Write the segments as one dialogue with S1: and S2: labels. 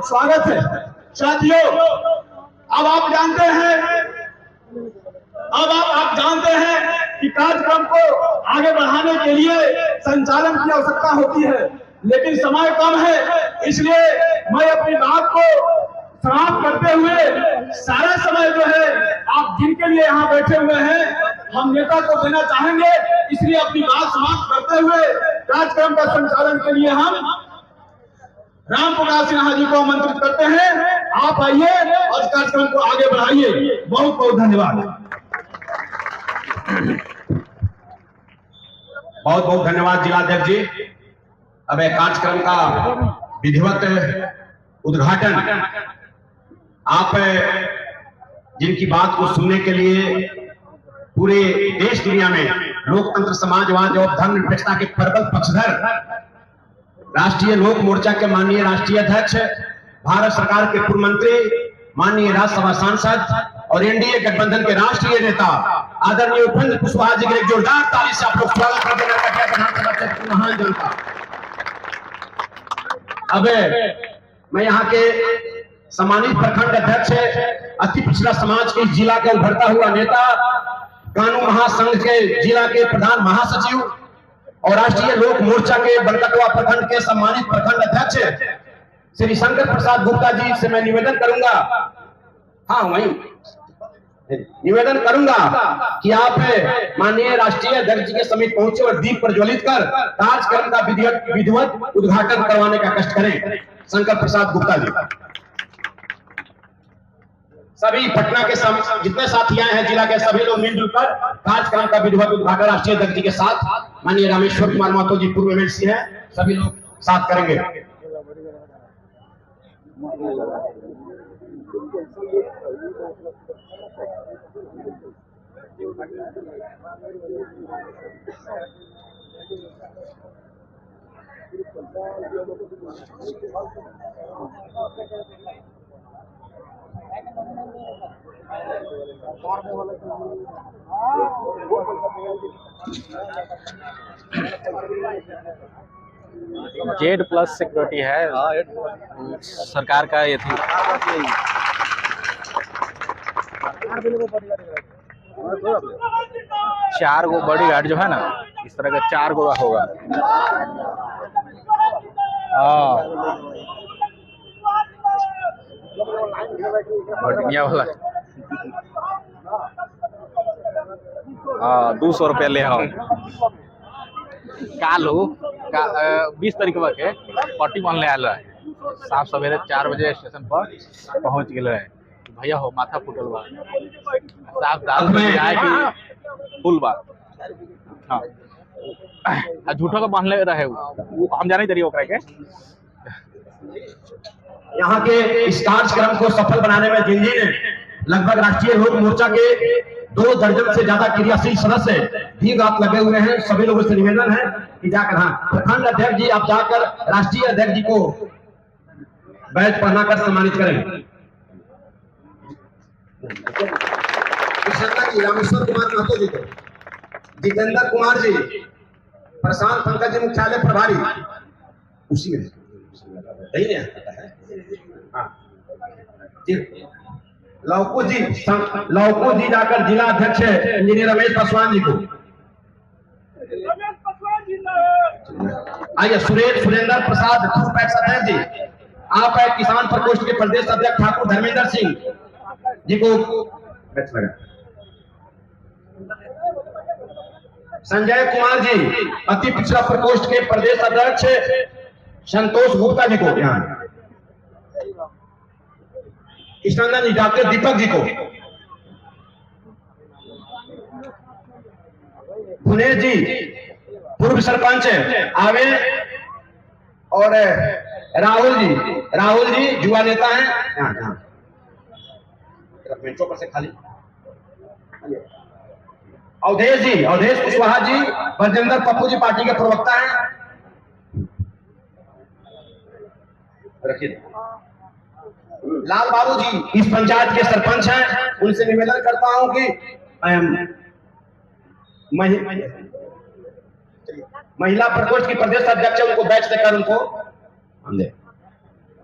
S1: स्वागत है। साथियों, अब आप जानते हैं कि कार्यक्रम को आगे बढ़ाने के लिए संचालन की आवश्यकता होती है, लेकिन समय कम है, इसलिए मैं अपनी बात को समाप्त करते हुए सारा समय जो है आप जिनके लिए यहाँ बैठे हुए हैं हम नेता को देना चाहेंगे, इसलिए अपनी बात समाप्त करते हुए कार्यक्रम का संचालन के लिए हम राम प्रकाश सिन्हा जी को आमंत्रित करते हैं। आप आइए और इस कार्यक्रम को आगे बढ़ाइए। बहुत बहुत धन्यवाद।
S2: बहुत बहुत धन्यवाद जिलाध्यक्ष जी। अब एक कार्यक्रम का विधिवत उद्घाटन आप जिनकी बात को सुनने के लिए पूरे देश दुनिया में लोकतंत्र, समाजवाद और धर्मनिरपेक्षता के प्रबल पक्षधर राष्ट्रीय लोक मोर्चा के माननीय राष्ट्रीय अध्यक्ष, भारत सरकार के पूर्व मंत्री, माननीय राज्यसभा सांसद और एनडीए गठबंधन के राष्ट्रीय नेता आदरणीय उपेंद्र कुशवाहा जी के एक जोरदार ताली से आप लोग स्वागत कर देना विधानसभा महान जनता। अब मैं यहाँ के सम्मानित प्रखंड अध्यक्ष, अति पिछड़ा समाज के जिला के उभरता हुआ नेता, कानून महासंघ के जिला के प्रधान महासचिव और राष्ट्रीय लोक मोर्चा के बनकटवा प्रखंड के सम्मानित प्रखंड अध्यक्ष श्री शंकर प्रसाद गुप्ता जी से मैं निवेदन करूंगा, निवेदन करूंगा कि आप माननीय राष्ट्रीय अध्यक्ष जी के समीप पहुंचे और दीप प्रज्वलित कर कार्यक्रम का विधिवत उद्घाटन करवाने का कष्ट करें। शंकर प्रसाद गुप्ता जी। सभी पटना के जितने साथी आए हैं जिला के सभी लोग मिलजुल कर कार्यक्रम का विधिवत उद्घाटन राष्ट्रीय अध्यक्ष जी के साथ माननीय रामेश्वर कुमार महतो जी पूर्व एमएलसी हैं, सभी लोग साथ करेंगे।
S3: Z+ सिक्योरिटी है सरकार का। ये थी 4 गो बॉडीगार्ड जो है ना, इस तरह का 4 गो होगा। बढ़िया वाला 200 रुपया ले आओ। काल 20 तारीख के पट्टी बनने आयल रहे, साफ सवेरे 4 बजे स्टेशन पर पहुंच गए रहे। भैया हो माथा फुटल बा, साफ दाल जाए कि फुल बा। हाँ, झूठो का बांधले रहे वो हम जाने तरी ओकरा के।
S2: यहाँ के इस कार्यक्रम को सफल बनाने में जिन ने लगभग राष्ट्रीय लोक मोर्चा के 2 दर्जन से ज्यादा क्रियाशील सदस्य भी रात लगे हुए हैं, सभी लोगों से निवेदन है कि जाकर प्रखंड अध्यक्ष जी आप जाकर राष्ट्रीय अध्यक्ष जी को बैच पहनाकर सम्मानित करें। जी, रामेश्वर कुमार महतो जी को, जितेंद्र कुमार जी, प्रशांत पंकज जी मुख्यालय प्रभारी, उसी में यही है। लौको जी जाकर जिला अध्यक्ष इंजीनियर रमेश पासवान जी को। आइए सुरेंद्र प्रसाद अध्यक्ष जी, आप किसान प्रकोष्ठ के प्रदेश अध्यक्ष ठाकुर धर्मेंद्र सिंह जी को। संजय कुमार जी अति पिछड़ा प्रकोष्ठ के प्रदेश अध्यक्ष संतोष गुप्ता जी को। यहाँ कृष्णानंद जी, डॉक्टर दीपक जी को। पुणे जी पूर्व सरपंच आवे और राहुल जी युवा नेता हैं। बेंचों पर से खाली। अवधेश कुशवाहा जी बरजिंदर पप्पू जी पार्टी के प्रवक्ता हैं। रखिए। लाल बाबू जी इस पंचायत के सरपंच हैं, उनसे निवेदन करता हूं कि महिला प्रकोष्ठ की प्रदेश अध्यक्ष उनको बैच देकर उनको हम दे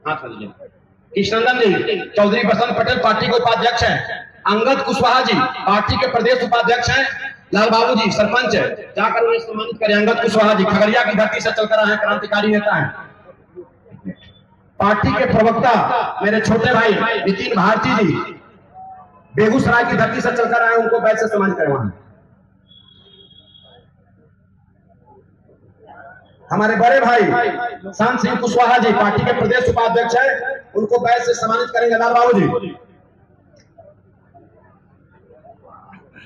S2: हाथ लीजिए। कृष्णनंदन जी, चौधरी बसंत पटेल पार्टी के उपाध्यक्ष हैं, अंगद कुशवाहा जी पार्टी के प्रदेश उपाध्यक्ष हैं, लाल बाबू जी सरपंच है, जाकर उन्हें सम्मानित करें। अंगद कुशवाहा जी खगड़िया की धरती से चलकर आए हैं, क्रांतिकारी नेता हैं। पार्टी के प्रवक्ता मेरे छोटे भाई नितिन भारती जी बेगूसराय की धरती से चलकर आए, उनको बैच से सम्मानित करें। वहां हमारे बड़े भाई शांत सिंह कुशवाहा जी पार्टी के प्रदेश उपाध्यक्ष हैं, उनको बैच से सम्मानित करेंगे लाल बाबू जी।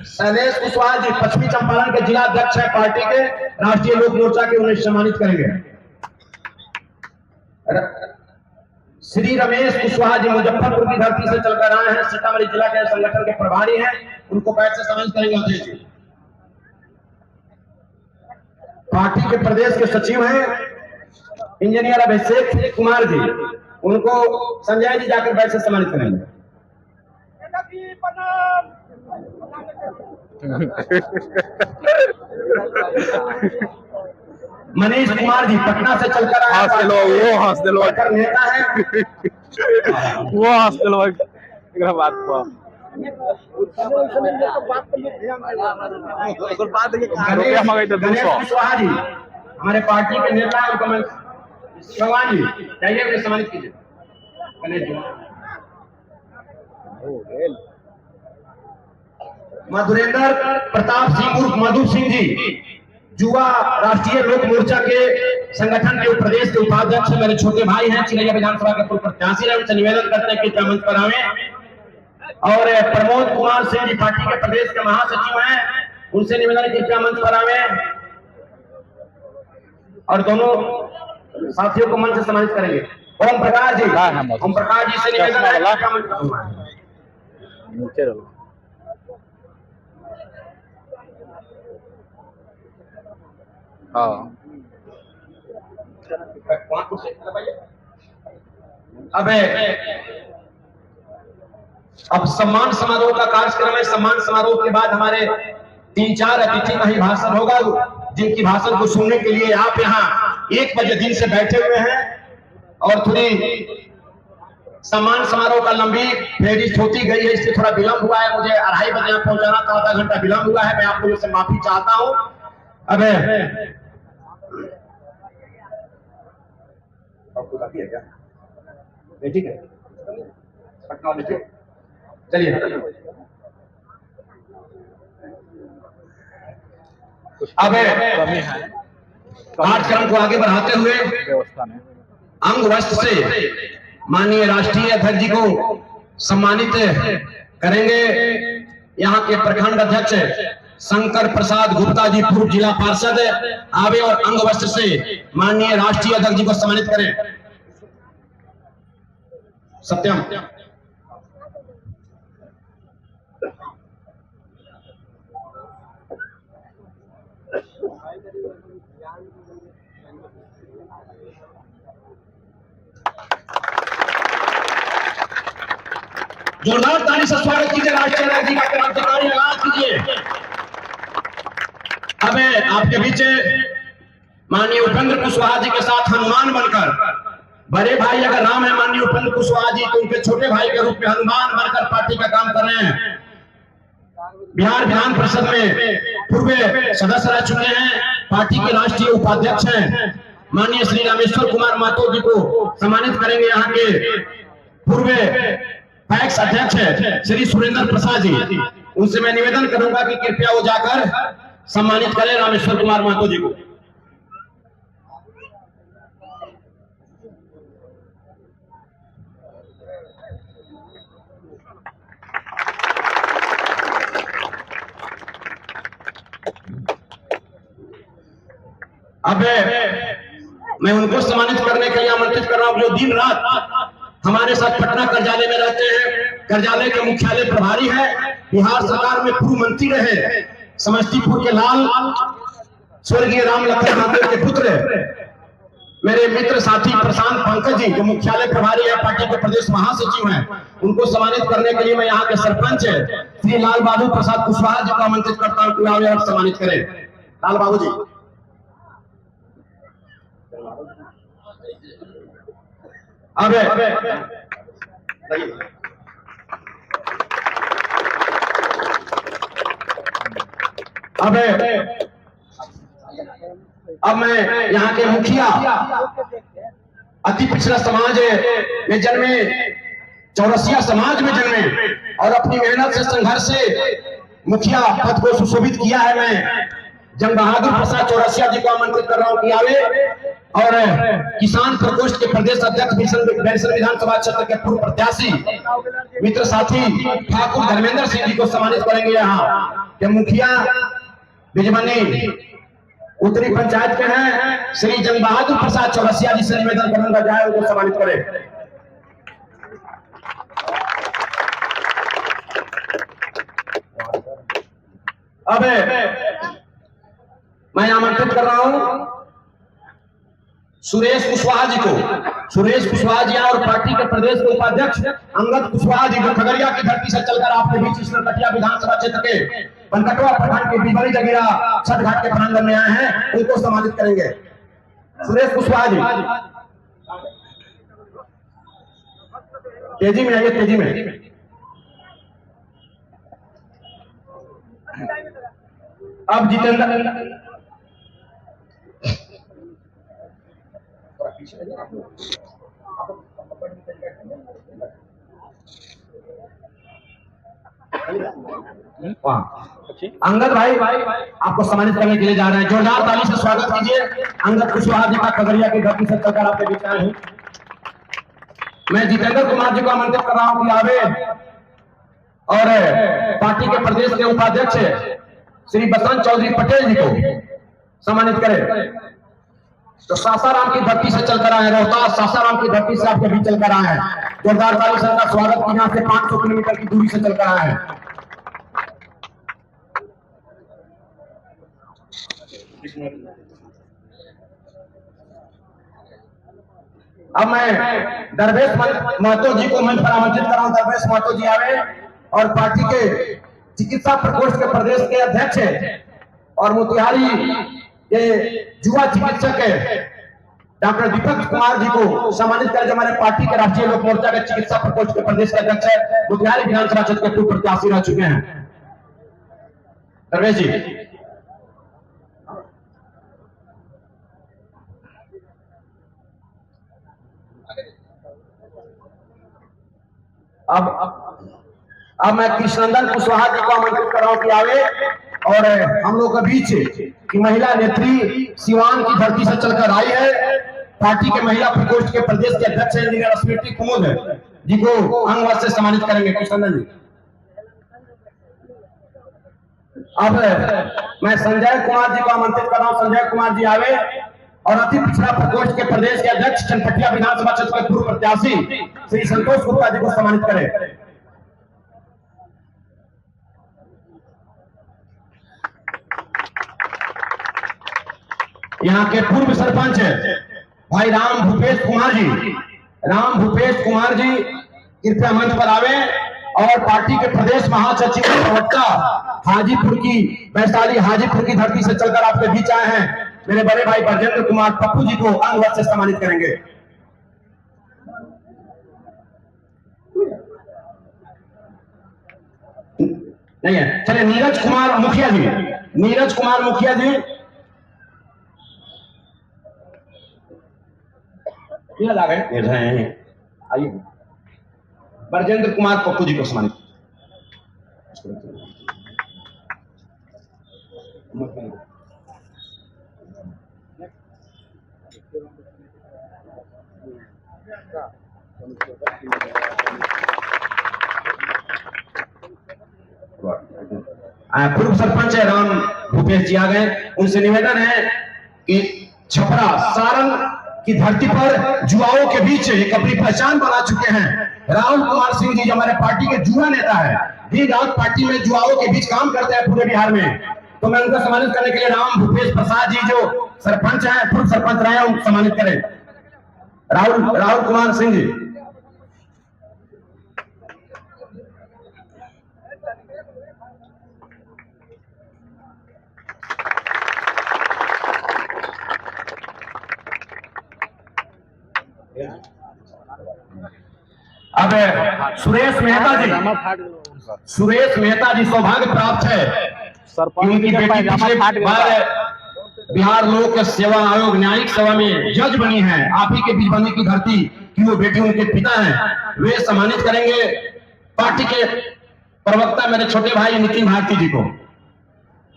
S2: शैलेश कुशवाहा जी पश्चिमी चंपारण के जिला अध्यक्ष हैं पार्टी के राष्ट्रीय लोक मोर्चा के, उन्हें सम्मानित करेंगे। श्री रमेश कुशवाहा जी मुजफ्फरपुर की धरती से चलकर आए हैं, सीतामढ़ी जिला के संगठन के प्रभारी हैं, उनको बैच से सम्मानित करेंगे अध्यक्ष जी। पार्टी के प्रदेश के सचिव हैं इंजीनियर अभिषेक कुमार जी, उनको संजय जी जाकर बैच से सम्मानित करेंगे। मनीष कुमार जी पटना से चलकर आए,
S3: हंस लो वो हंस लो
S2: नेता है
S3: वो हंस लो बात को
S2: गणेश कुशवाहा जी हमारे पार्टी के नेता हैं, उनको मैं भगवान जी चाहिए अपने सम्मानित कीजिए। गणेश जी मधुरेंद्र प्रताप सिंह उर्फ मधु सिंह जी युवा राष्ट्रीय लोक मोर्चा के संगठन के प्रदेश के उपाध्यक्ष मेरे छोटे भाई हैं, चिरैया विधानसभा के पूर्व प्रत्याशी हैं, उनसे निवेदन करते हैं कि मंच पर आवे। और प्रमोद कुमार सिंह जी पार्टी के प्रदेश के महासचिव हैं, उनसे निवेदन है कि मंच पर आवे और दोनों साथियों को मंच से सम्मानित करेंगे। ओम प्रकाश जी से निवेदन है
S3: नीचे रहो।
S2: अब सम्मान समारोह का कार्यक्रम है। सम्मान समारोह के बाद हमारे 3-4 अतिथि का ही भाषण होगा, जिनकी भाषण को सुनने के लिए आप यहाँ 1 बजे दिन से बैठे हुए हैं। और थोड़ी सम्मान समारोह का लंबी फेरिस्त होती गई है, इससे थोड़ा विलंब हुआ है। मुझे 2:30 बजे यहाँ पहुंचाना था, आधा घंटा विलंब हुआ है। मैं आप लोगों से माफी चाहता हूँ। अब आपको काफी है क्या? ठीक है, पटना लीजिए, चलिए। अब कार्यक्रम को आगे बढ़ाते हुए अंग वस्त्र से माननीय राष्ट्रीय अध्यक्ष जी को सम्मानित करेंगे। यहाँ के प्रखंड अध्यक्ष शंकर प्रसाद गुप्ता जी पूर्व जिला पार्षद आवे और अंग वस्त्र से माननीय राष्ट्रीय अध्यक्ष जी को सम्मानित करें। सत्यम जोरदार ताली से स्वागत कीजिए राष्ट्रीय अध्यक्ष जी का, क्रांतिकारी आगाज कीजिए। अब आपके बीच माननीय उपेंद्र कुशवाहा जी के साथ हनुमान बनकर, बड़े भाई अगर राम है माननीय उपेंद्र कुशवाहा जी, तो उनके छोटे भाई के रूप में हनुमान बनकर पार्टी का काम कर रहे हैं। बिहार विधान परिषद में पूर्व सदस्य रह चुके हैं, पार्टी के राष्ट्रीय उपाध्यक्ष हैं। माननीय श्री रामेश्वर कुमार महतो जी को सम्मानित करेंगे। यहाँ के पूर्व पैक्स अध्यक्ष है श्री सुरेंद्र प्रसाद जी, उनसे मैं निवेदन करूंगा कि कृपया वो जाकर सम्मानित करें रामेश्वर कुमार महतो जी को। अब मैं उनको सम्मानित करने के लिए आमंत्रित कर रहा हूं जो दिन रात हमारे साथ पटना कार्यालय में रहते हैं। कार्यालय के मुख्यालय प्रभारी है, बिहार सरकार में पूर्व मंत्री रहे, समस्तीपुर के लाल स्वर्गीय राम लखन महतो के पुत्र मेरे मित्र साथी प्रशांत पंकज जी जो मुख्यालय प्रभारी है, पार्टी के प्रदेश महासचिव हैं, उनको सम्मानित करने के लिए मैं यहाँ के सरपंच श्री लाल बाबू प्रसाद कुशवाहा जी को आमंत्रित करता हूँ कि सम्मानित करें। लाल बाबू जी अब अब मैं यहाँ के मुखिया अति पिछड़ा समाज में जन्मे, चौरसिया समाज में जन्मे और अपनी मेहनत से संघर्ष से मुखिया पद को सुशोभित किया है। मैं जंग बहादुर प्रसाद चौरसिया जी को आमंत्रित कर रहा हूँ कि आवे और किसान प्रकोष्ठ के प्रदेश अध्यक्ष बैरिसर विधानसभा क्षेत्र के पूर्व प्रत्याशी मित्र साथी ठाकुर धर्मेंद्र सिंह जी को सम्मानित करेंगे। यहाँ के मुखिया बिजमनी उत्तरी पंचायत के हैं श्री जंग बहादुर प्रसाद चौरसिया जी से निवेदन करूंगा जाए उनको सम्मानित करें। अब मैं आमंत्रित कर रहा हूं सुरेश कुशवाहा जी को। सुरेश कुशवाहा जी और पार्टी के प्रदेश के उपाध्यक्ष अंगद कुशवाहा जी जो खगड़िया की धरती से चलकर आपके बीच इस कटिया विधानसभा क्षेत्र के बनकटवा प्रखंड के बिबरी जगीरा छठ घाट के प्रांगण में आए हैं, उनको सम्मानित करेंगे। सुरेश कुशवाहा जी तेजी में आइए, तेजी में। अब जितेंद्र अंगद भाई आपको सम्मानित करने के लिए जा रहे हैं। जोरदार ताली से स्वागत कीजिए अंगद कुशवाहा जी का खगड़िया की धरती से चलकर आपके बीच आए हैं। मैं जितेंद्र कुमार जी को आमंत्रित कर रहा हूं कि आवे और पार्टी के प्रदेश के उपाध्यक्ष श्री बसंत चौधरी पटेल जी को सम्मानित करें। तो सासाराम की धरती से चलकर आए, रोहतास सासाराम की धरती से आपके बीच चलकर आए हैं। जोरदार ताली से उनका स्वागत की, यहाँ से 500 किलोमीटर की दूरी से चलकर आए हैं। अब मैं दरवेश महतो जी को मंच पर आमंत्रित कर रहा हूं। दरवेश महतो जी आवे और पार्टी के चिकित्सा प्रकोष्ठ के प्रदेश के अध्यक्ष है और मोतिहारी के युवा चिकित्सक है डॉक्टर दीपक कुमार जी को सम्मानित कर, जो हमारे पार्टी के राष्ट्रीय लोक मोर्चा के चिकित्सा प्रकोष्ठ के प्रदेश के अध्यक्ष है, मोतिहारी विधानसभा क्षेत्र के पूर्व प्रत्याशी रह चुके हैं। दरवेश जी अब मैं कृष्णनंदन कुशवाहा जी को आमंत्रित कर रहा हूं कि आवे और हम लोग के बीच की महिला नेत्री सिवान की धरती से चलकर आई है, पार्टी के महिला प्रकोष्ठ के प्रदेश के अध्यक्ष इंजीनियर स्मृति कुमुद जी को अंगवस्त्र से सम्मानित करेंगे। कृष्णनंदन जी। अब मैं संजय कुमार जी को आमंत्रित कर रहा हूं। संजय कुमार जी आवे और अति पिछड़ा प्रकोष्ठ के प्रदेश के अध्यक्ष चनपटिया विधानसभा क्षेत्र के पूर्व प्रत्याशी श्री संतोष गुप्ता जी को सम्मानित करें। यहाँ के पूर्व सरपंच भाई राम भूपेश कुमार जी, राम भूपेश कुमार जी कृपया मंच पर आवे और पार्टी के प्रदेश महासचिव प्रवक्ता हाजीपुर की वैशाली हाजीपुर की धरती से चलकर आपके बीच आए हैं, मेरे बड़े भाई बरजेंद्र कुमार पप्पू जी को अंगवस्त्र से सम्मानित करेंगे। नहीं है, चलिए नीरज कुमार मुखिया जी, नीरज कुमार मुखिया जी आ गए, आइए। बरजेंद्र कुमार पप्पू जी को सम्मानित। पूर्व सरपंच है राम भूपेश जी आ गए, उनसे निवेदन है कि छपरा सारण की धरती पर जुआओं के बीच एक अपनी पहचान बना चुके हैं। राहुल कुमार सिंह जी जो हमारे पार्टी के जुआ नेता है, दिन रात पार्टी में जुआओं के बीच काम करते हैं पूरे बिहार में, तो मैं उनको सम्मानित करने के लिए राम भूपेश प्रसाद जी जो सरपंच हैं, पूर्व सरपंच रहे हैं, उनको सम्मानित करें। राहुल कुमार सिंह जी। अब सुरेश मेहता जी, सुरेश मेहता जी सौभाग्य प्राप्त है कि उनकी बेटी पिछले बार बिहार लोक सेवा आयोग न्यायिक सेवा में जज बनी है। आप ही के बीच बनी की धरती कि वो बेटी उनके पिता हैं। वे सम्मानित करेंगे पार्टी के प्रवक्ता मेरे छोटे भाई नितिन भारती जी को।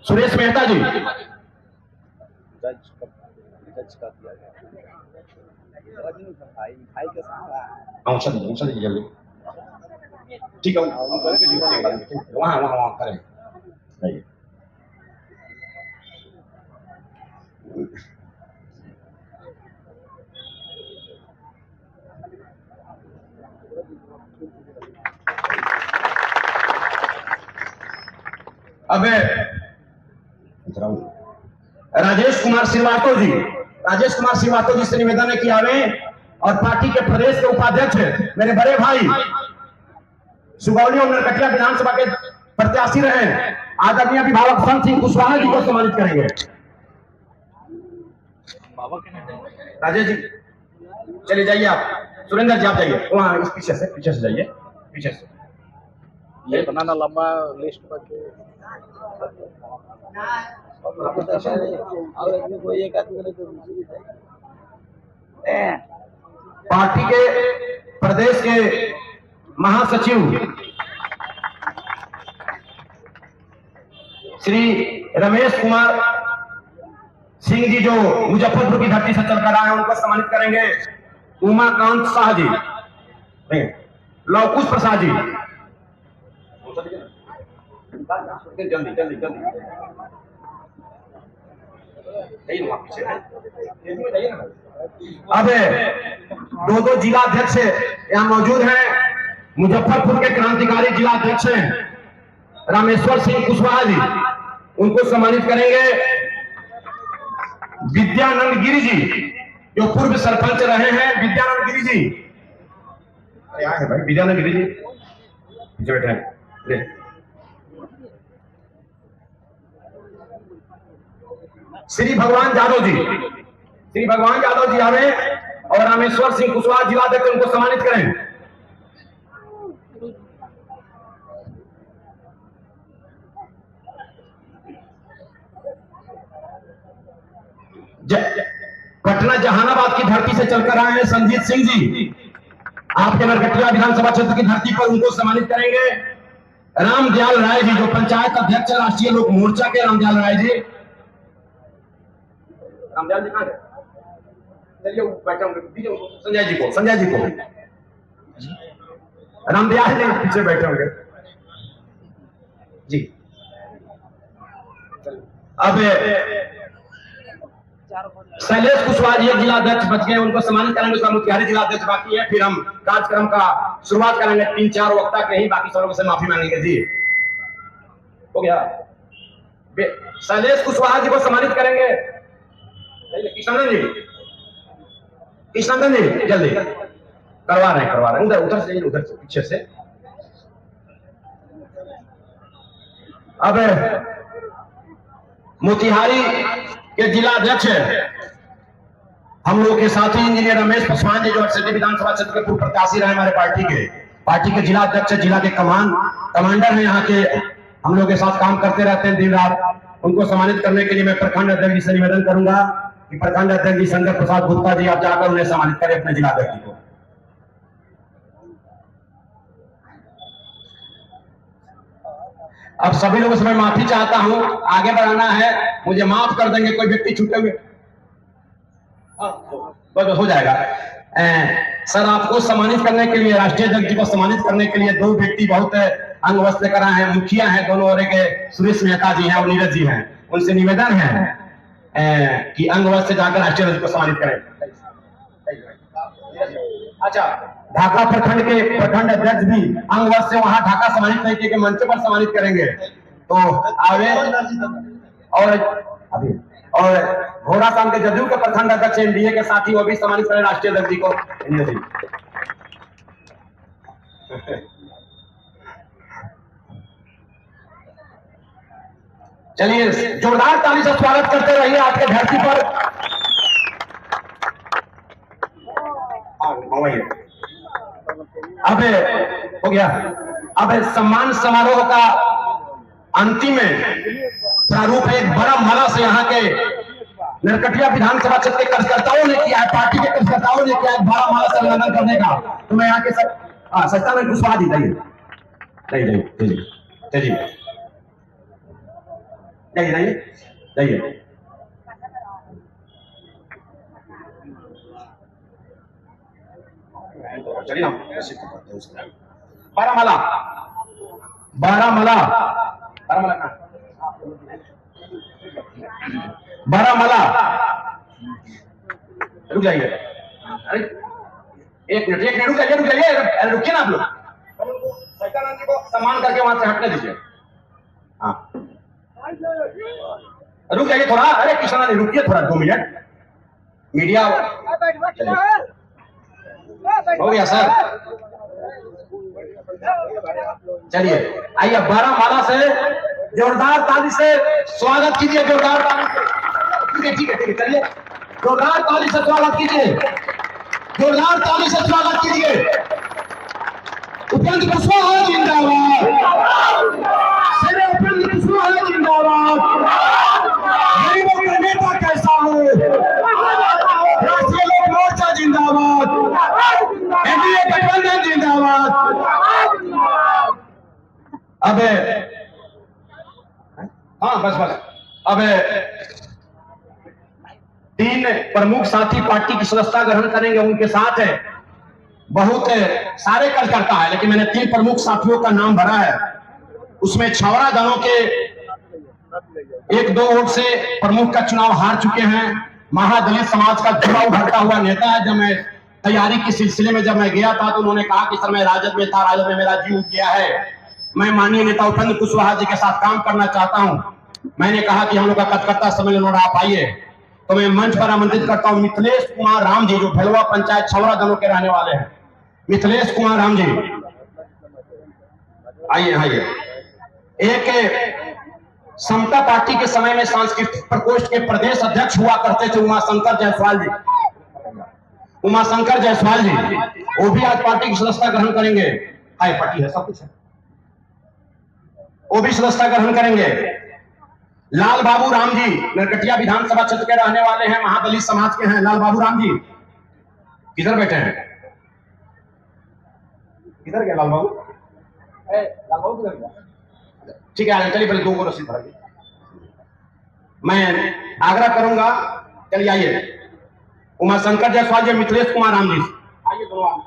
S2: सुरेश मेहता जी। जल्दी ठीक है, वहाँ वहाँ वहाँ करें। अब राजेश कुमार श्रीवास्तव जी, राजेश कुमार श्रीवास्तव जी से निवेदन है कि आवे और पार्टी के प्रदेश के उपाध्यक्ष मेरे बड़े भाई सुगौली और नरकटिया विधानसभा के प्रत्याशी रहे आदरणीय अभिभावक संत सिंह कुशवाहा जी को सम्मानित करेंगे। राजेश जी चले जाइए, आप सुरेंद्र जी आप जाइए वहाँ इस पीछे से जाइए, पीछे से।
S3: ये बनाना लंबा लिस्ट पर
S2: पार्टी के प्रदेश के महासचिव श्री रमेश कुमार सिंह जी जो मुजफ्फरपुर की धरती से चलकर आए हैं उनको सम्मानित करेंगे। उमाकांत शाह जी, लवकुश प्रसाद जी, जल्दी जल्दी जल्दी अब दो जिला अध्यक्ष यहाँ मौजूद हैं। मुजफ्फरपुर के क्रांतिकारी जिला अध्यक्ष हैं रामेश्वर सिंह कुशवाहा जी, उनको सम्मानित करेंगे। विद्यानंद गिरी जी जो पूर्व सरपंच रहे हैं, विद्यानंद गिरी जी यहाँ है भाई, विद्यानंद गिरी जी पीछे बैठे हैं। श्री भगवान यादव जी, श्री भगवान यादव जी आवे और रामेश्वर सिंह कुशवाहा जिला अध्यक्ष उनको सम्मानित करें। पटना जहानाबाद की धरती से चलकर आए हैं संजीत सिंह जी, आपके नरकटिया विधानसभा क्षेत्र की धरती पर उनको सम्मानित करेंगे। रामदयाल राय जी जो पंचायत अध्यक्ष राष्ट्रीय लोक मोर्चा के रामदयाल राय जी, रामदयाल जी कहाँ है? चलिए बैठे होंगे, संजय जी को, संजय जी को, रामदयाल जी पीछे बैठे होंगे जी। अब शैलेश कुशवाहा जी जिला अध्यक्ष बच गए, उनको सम्मानित करेंगे। उसका मोतिहारी जिला अध्यक्ष बाकी है, फिर हम कार्यक्रम का शुरुआत करेंगे। 3-4 वक्ता के ही, बाकी सब लोगों से माफी मांगेंगे जी। हो गया, शैलेश कुशवाहा जी को सम्मानित करेंगे। कृष्णनंदन जी, कृष्णनंदन जी जल्दी करवा रहे हैं, उधर उधर से, उधर से पीछे से। अब मोतिहारी के जिला अध्यक्ष हम लोग के साथी इंजीनियर रमेश पासवान जी जो सिटी विधानसभा क्षेत्र के पूर्व प्रत्याशी रहे हमारे पार्टी के जिला अध्यक्ष, जिला के कमांडर हैं यहाँ के, हम लोग के साथ काम करते रहते हैं दिन रात। उनको सम्मानित करने के लिए मैं प्रखंड अध्यक्ष जी से निवेदन करूंगा कि प्रखंड अध्यक्ष जी शंकर प्रसाद गुप्ता जी आप जाकर उन्हें सम्मानित करें अपने जिला अध्यक्ष को। अब सभी लोगों से मैं माफी चाहता हूं, आगे बढ़ाना है, मुझे माफ कर देंगे कोई व्यक्ति छूटे हुए हो जाएगा। सर आपको सम्मानित करने के लिए, राष्ट्रीय अध्यक्ष जी को सम्मानित करने के लिए 2 व्यक्ति बहुत अंग वस्त्र लेकर आए हैं, मुखिया हैं दोनों, और एक सुरेश मेहता जी हैं और नीरज जी हैं। उनसे निवेदन है कि अंग वस्त्र जाकर राष्ट्रीय अध्यक्ष को सम्मानित करें। अच्छा, ढाका प्रखंड के प्रखंड अध्यक्ष भी अंग वस्त्र से वहां ढाका सम्मानित नहीं किए, मंच पर सम्मानित करेंगे। तो आगे और घोड़ासान के जदयू के प्रखंड अध्यक्ष एनडीए के साथी वो भी सम्मानित करें राष्ट्रीय अध्यक्ष जी को। चलिए जोरदार ताली से स्वागत करते रहिए आपके धरती पर। अब हो गया। अब सम्मान समारोह का अंतिम प्रारूप है एक बड़ा माला से यहाँ के नरकटिया विधानसभा क्षेत्र के कार्यकर्ताओं ने किया है, पार्टी के कार्यकर्ताओं ने किया है बड़ा माला से अभिनंदन करने का। तो मैं यहाँ के सत्ता में कुशवाहा जी जाइए जाइए चलिए ना। बारामूला बारामूला बारामूला रुक जाइए। अरे एक मिनट रुक जाइए रुकिए ना आप लोग। सत्यानंद जी को सम्मान करके वहां से हटने दीजिए। हाँ रुक जाइए थोड़ा। अरे किशन जी रुकिए थोड़ा 2 मिनट। मीडिया हो गया सर। चलिए आइए बारामूला से जोरदार ताली से स्वागत कीजिए। जोरदार ताली ठीक है चलिए जोरदार ताली से स्वागत कीजिए। जोरदार ताली से स्वागत कीजिए। उपेंद्र कुशवाहा जिंदाबाद। उपेंद्र कुशवाहा जिंदाबाद। गरीबों का नेता कैसा हो। राष्ट्रीय लोक मोर्चा जिंदाबाद। एनडीए गठबंधन जिंदाबाद। अब हाँ बस अब 3 प्रमुख साथी पार्टी की सदस्यता ग्रहण करेंगे। उनके साथ है बहुत सारे कार्यकर्ता है, लेकिन मैंने 3 प्रमुख साथियों का नाम भरा है। उसमें छावरा दलों के 1-2 वोट से प्रमुख का चुनाव हार चुके हैं। महादलित समाज का जुड़ा उभरता हुआ नेता है। जब मैं तैयारी के सिलसिले में जब मैं गया था तो उन्होंने कहा कि सर मैं राजद में था, राजद में मेरा जीव गया है, मैं माननीय नेता उपेंद्र कुशवाहा जी के साथ काम करना चाहता हूं। मैंने कहा कि हम लोग का कार्यकर्ता सम्मेलन हो रहा, आप आइए। तो मैं मंच पर आमंत्रित करता हूं मिथिलेश कुमार राम जी, जो भेलवा पंचायत छावरा दलों के रहने वाले हैं। मिथिलेश कुमार राम जी आइए। एक समता पार्टी के समय में सांस्कृतिक प्रकोष्ठ के प्रदेश अध्यक्ष हुआ करते थे उमाशंकर जायसवाल जी। वो भी आज पार्टी की सदस्यता ग्रहण करेंगे। हाई पार्टी है, सब कुछ है, वो भी सदस्यता ग्रहण करेंगे। लाल बाबू राम जी नरकटिया विधानसभा क्षेत्र के रहने वाले हैं, महादलित समाज के हैं। लाल बाबू राम जी किधर बैठे हैं? किधर गया लाल बाबू? लाल बाबू किधर गया? ठीक है चलिए पहले 2 को रसीद भराइए। मैं आग्रह करूंगा, चलिए आइए। उमाशंकर जायसवाल जी, मिथिलेश कुमार राम जी आइए दोनों।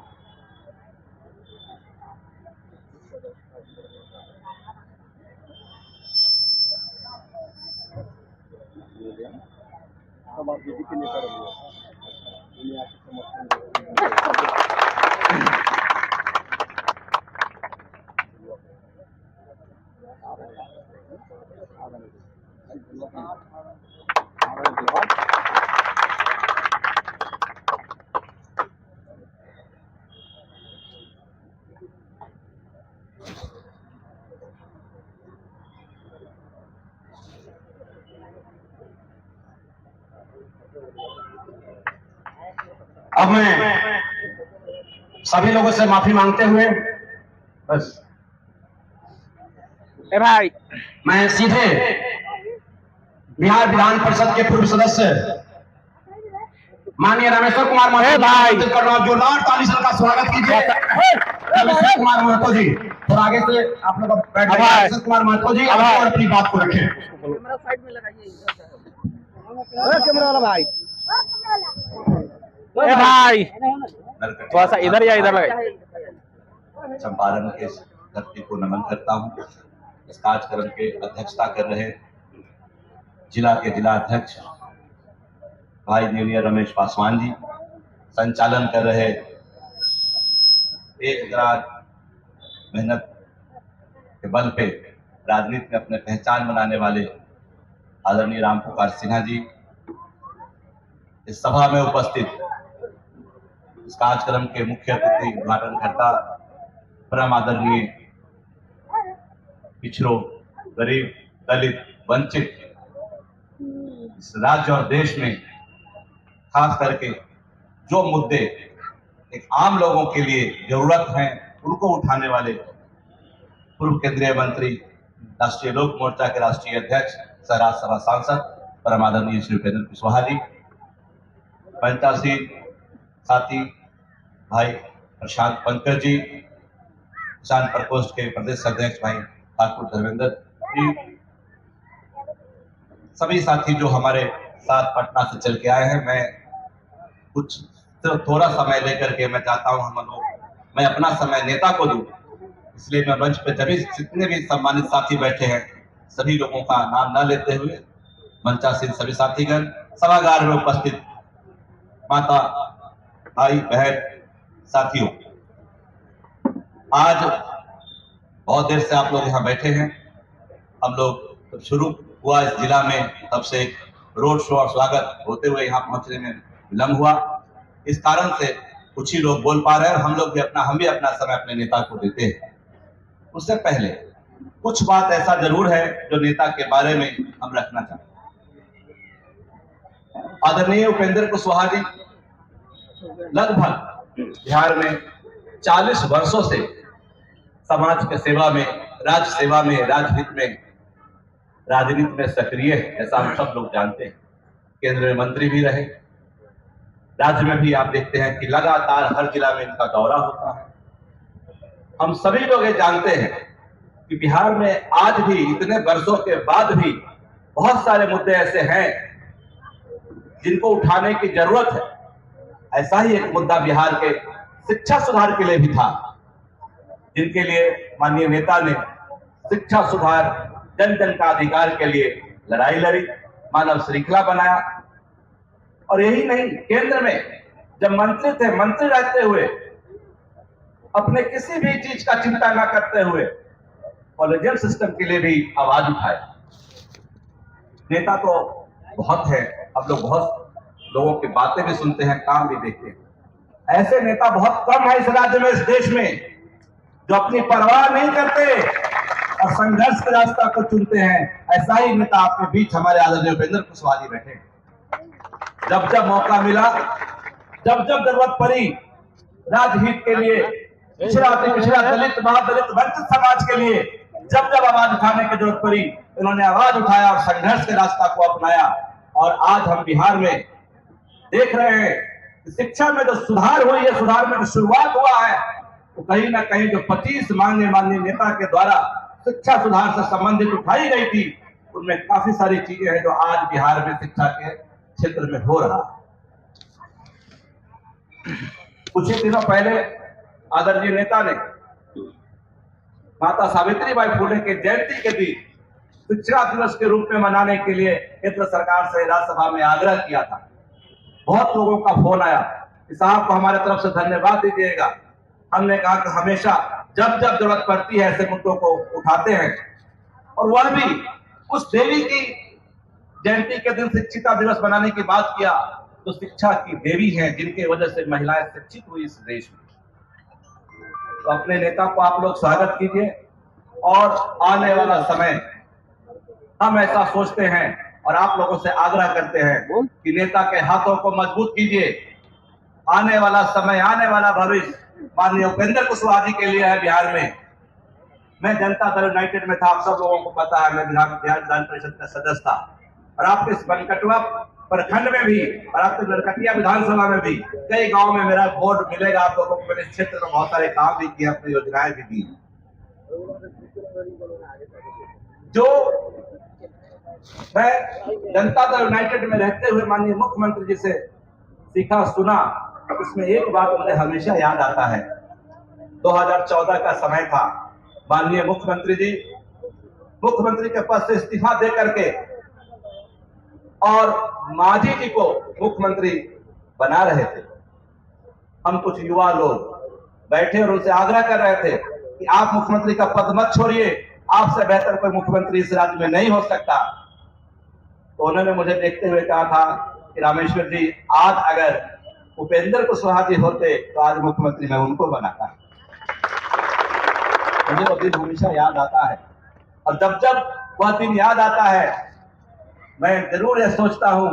S2: अब मैं सभी लोगों से माफी मांगते हुए बस
S3: भाई
S2: मैं सीधे बिहार विधान परिषद के पूर्व सदस्य माननीय रामेश्वर कुमार महतो भाई कर रहा हूँ। जोरदार ताली से उनका स्वागत कीजिए। रामेश्वर कुमार महतो जी और आगे से आप लोग बैठ जाइए। रामेश्वर कुमार महतो जी और अपनी बात को रखें।
S4: कैमरा साइड में लगाइए, कैमरा वाला भाई।
S3: भाई थोड़ा सा इधर या इधर लगाइए।
S5: चंपारण के धरती को नमन करता हूँ। इस कार्यक्रम के अध्यक्षता कर रहे जिला के जिला अध्यक्ष भाई इंजीनियर रमेश पासवान जी, संचालन कर रहे एक ग्राज मेहनत के बल पे राजनीति में अपने पहचान बनाने वाले आदरणीय राम पुकार सिन्हा जी, इस सभा में उपस्थित इस कार्यक्रम के मुख्य अतिथि उद्घाटनकर्ता परम आदरणीय पिछड़ों, गरीब, दलित, वंचित इस राज्य और देश में खास करके जो मुद्दे एक आम लोगों के लिए जरूरत है उनको उठाने वाले पूर्व केंद्रीय मंत्री, राष्ट्रीय लोक मोर्चा के राष्ट्रीय अध्यक्ष, सह राज्यसभा सांसद परम आदरणीय श्री उपेंद्र कुशवाहा जी, पंचायती साथी भाई प्रशांत पंकज जी, किसान प्रकोष्ठ के प्रदेश अध्यक्ष भाई ठाकुर धर्मेंद्र जी, सभी साथी जो हमारे साथ पटना से चल के आए हैं। मैं कुछ थोड़ा समय लेकर के मैं चाहता हूं मैं अपना समय नेता को दूं, इसलिए मैं मंच पे सभी जितने भी सम्मानित साथी बैठे हैं सभी लोगों का नाम न लेते हुए मंचासीन सभी साथीगण, सभागार में उपस्थित माता, भाई बहन, साथियों, आज बहुत देर से आप लोग यहाँ बैठे हैं। हम लोग जब शुरू हुआ इस जिला में तब से एक रोड शो और स्वागत होते हुए यहाँ पहुंचने में विलम्ब हुआ। इस कारण से कुछ ही लोग बोल पा रहे हैं और हम भी अपना समय अपने नेता को देते हैं। उससे पहले कुछ बात ऐसा जरूर है जो नेता के बारे में हम रखना चाहते हैं। आदरणीय उपेंद्र कुशवाहा जी लगभग बिहार में 40 वर्षों से समाज के सेवा में, राज्य सेवा में, राजहित में, राजनीति में सक्रिय है, ऐसा हम सब लोग जानते हैं। केंद्र में मंत्री भी रहे, राज्य में भी आप देखते हैं कि लगातार हर जिला में इनका दौरा होता है। हम सभी लोग ये जानते हैं कि बिहार में आज भी इतने वर्षों के बाद भी बहुत सारे मुद्दे ऐसे हैं जिनको उठाने की जरूरत है। ऐसा ही एक मुद्दा बिहार के शिक्षा सुधार के लिए भी था, जिनके लिए माननीय नेता ने शिक्षा सुधार, जन जन का अधिकार के लिए लड़ाई लड़ी, मानव श्रृंखला बनाया। और यही नहीं, केंद्र में जब मंत्री थे, मंत्री रहते हुए अपने किसी भी चीज का चिंता न करते हुए कॉलेजियम सिस्टम के लिए भी आवाज उठाए। नेता तो बहुत है, हम लोग बहुत लोगों की बातें भी सुनते हैं, काम भी देखते हैं। ऐसे नेता बहुत कम है इस राज्य में, इस देश में, जो अपनी परवाह नहीं करते और संघर्ष के रास्ता को चुनते हैं। ऐसा ही नेता आपके बीच हमारे आदरणीय उपेंद्र कुशवाहा जी बैठे। जब जब मौका मिला, जब जब जरूरत पड़ी, राजहित के लिए, पिछड़ा दलित, महादलित, वंचित समाज के लिए जब जब आवाज उठाने की जरूरत पड़ी, उन्होंने आवाज उठाया और संघर्ष के रास्ता को अपनाया। और आज हम बिहार में देख रहे हैं कि शिक्षा में जो सुधार हुई है, सुधार में जो शुरुआत हुआ है, तो कहीं ना कहीं जो 25 माननीय नेता के द्वारा शिक्षा सुधार से संबंधित उठाई गई थी, उनमें काफी सारी चीजें हैं जो आज बिहार में शिक्षा के क्षेत्र में हो रहा है। कुछ ही दिनों पहले आदरणीय नेता ने माता सावित्रीबाई फुले के जयंती के दिन शिक्षा दिवस के रूप में मनाने के लिए केंद्र सरकार से राज्यसभा में आग्रह किया था। बहुत लोगों का फोन आया कि साहब को हमारे तरफ से धन्यवाद दीजिएगा। हमने कहा कि हमेशा जब जब जरूरत पड़ती है ऐसे मुद्दों को उठाते हैं, और वह भी उस देवी की जयंती के दिन शिक्षिता दिवस मनाने की बात किया, तो शिक्षा की देवी हैं, जिनके वजह से महिलाएं शिक्षित हुई इस देश में। तो अपने नेता को आप लोग स्वागत कीजिए, और आने वाला समय हम ऐसा सोचते हैं और आप लोगों से आग्रह करते हैं कि नेता के हाथों को मजबूत कीजिए। आने वाला समय, आने वाला भविष्य माननीय उपेंद्र कुशवाहा जी के लिए है। बिहार में मैं जनता दल यूनाइटेड में था, आप सब लोगों को पता है, मैं बिहार विधान परिषद का सदस्य था, और आपके इस बनकटवा प्रखंड में भी और आपके नरकटिया विधानसभा में भी कई गांव में मेरा वोट मिलेगा आप लोगों को। मैंने इस क्षेत्र में बहुत सारे काम भी किए, अपनी योजनाएं भी दी। जो मैं जनता दल यूनाइटेड में रहते हुए माननीय मुख्यमंत्री जी से सीखा सुना, उसमें एक बात मुझे हमेशा याद आता है। 2014 का समय था, माननीय मुख्यमंत्री जी मुख्यमंत्री के पद से इस्तीफा दे करके और मांझी जी को मुख्यमंत्री बना रहे थे। हम कुछ युवा लोग बैठे और उनसे आग्रह कर रहे थे कि आप मुख्यमंत्री का पद मत छोड़िए, आपसे बेहतर कोई मुख्यमंत्री इस राज्य में नहीं हो सकता। तो उन्होंने मुझे देखते हुए कहा था कि रामेश्वर जी, आज अगर उपेंद्र कुशवाहा जी होते तो आज मुख्यमंत्री मैं उनको बनाता। मुझे वो दिन हमेशा याद आता है, और जब जब वह दिन याद आता है मैं जरूर यह सोचता हूं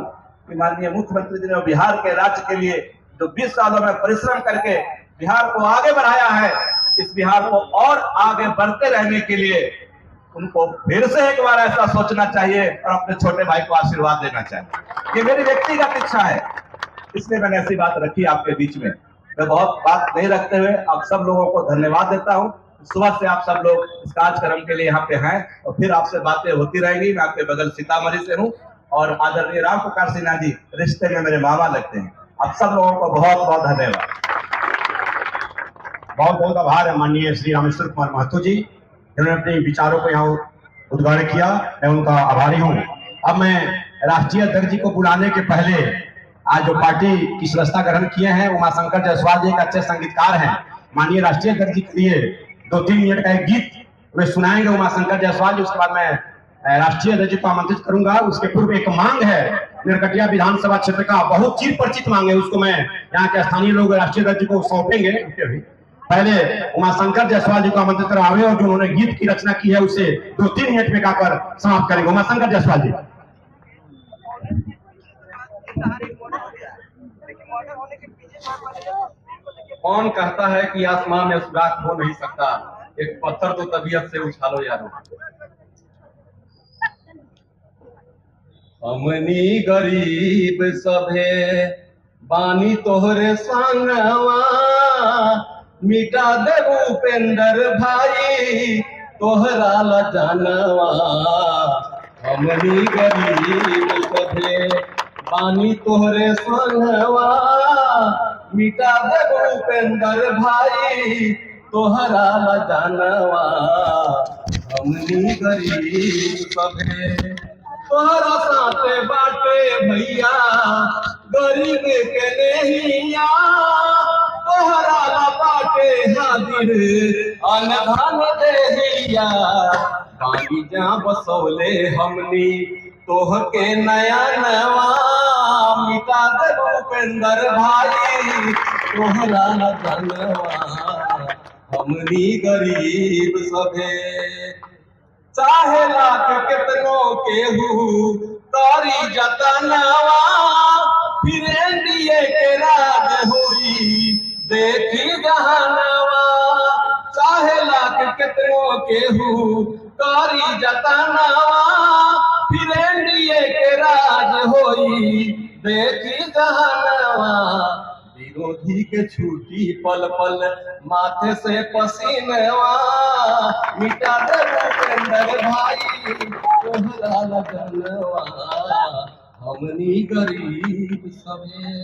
S5: कि माननीय मुख्यमंत्री जी ने बिहार के राज्य के लिए जो 20 सालों में परिश्रम करके बिहार को आगे बढ़ाया है, इस बिहार को और आगे बढ़ते रहने के लिए उनको फिर से एक बार ऐसा सोचना चाहिए और अपने छोटे भाई को आशीर्वाद देना चाहिए। ये मेरी व्यक्तिगत इच्छा है, इसलिए मैंने ऐसी बात रखी आपके बीच में। मैं बहुत बात नहीं रखते हुए आप सब लोगों को धन्यवाद देता हूं। सुबह से आप सब लोग इस कार्यक्रम के लिए यहाँ पे हैं और फिर आपसे बातें होती रहेंगी। मैं आपके बगल सीतामढ़ी से हूँ और आदरणीय राम पुकार सिन्हा जी रिश्ते में मेरे मामा लगते हैं। आप सब लोगों को बहुत बहुत धन्यवाद।
S2: बहुत बहुत आभार है माननीय श्री रामेश्वर कुमार महतो जी, जिन्होंने अपने विचारों को यहाँ उद्घाटन किया। मैं उनका आभारी हूँ। अब मैं राष्ट्रीय अध्यक्ष जी को बुलाने के पहले आज जो पार्टी की सदस्यता ग्रहण किए हैं, उमाशंकर जायसवाल जी एक अच्छे संगीतकार हैं। माननीय राष्ट्रीय अध्यक्ष जी के लिए 2-3 मिनट का एक गीत वे सुनाएंगे उमाशंकर जायसवाल जी। उसके बाद मैं राष्ट्रीय अध्यक्ष जी को आमंत्रित करूंगा। उसके पूर्व एक मांग है नरकटिया विधानसभा क्षेत्र का, बहुत चिर परिचित मांग है, उसको मैं यहाँ के स्थानीय लोग राष्ट्रीय अध्यक्ष जी को सौंपेंगे। पहले उमाशंकर जायसवाल जी को आमंत्रित करावे और जो उन्होंने गीत की रचना की है उसे 2-3 मिनट में गाकर समाप्त करेंगे। उमाशंकर जायसवाल जी।
S6: कौन कहता है कि आसमान में सुराख हो नहीं सकता, एक पत्थर तो तबीयत से उछालो यारो। हमनी गरीब सभे बानी तोहरे संगवा, मिटा दे उपेंद्र भाई तोहरा ला जानवा। हमनी गरीब सभे बानी तोहरे संगवा, मिटा दे उपेंद्र भाई तोहरा ला जानवा। हमनी गरीब सभे तोहरा साथे बाटे भैया, गरीब के नहिया तोहरा ला बाटे हाजिर अनधन देहिया। बानी जा बसौले हमनी तोह के नया नवा, मिटा दे उपेंद्र भाई तोहरा ला जानवा। हमनी गरीब सभे चाहे लाख कितनों केहू तारी जतनवा, फिर एनडीए के राज हुई देखी जहानवा। चाहे लाख कितनों केहू तारी जतनवा, फिर एनडीए के राज होई देखी जहानवा। विरोधी के छूटी पल पल माथे से पसीनवा, मिटा दे उपेंद्र भाई तोहरा ला जानवा। हमनी गरीब सभे।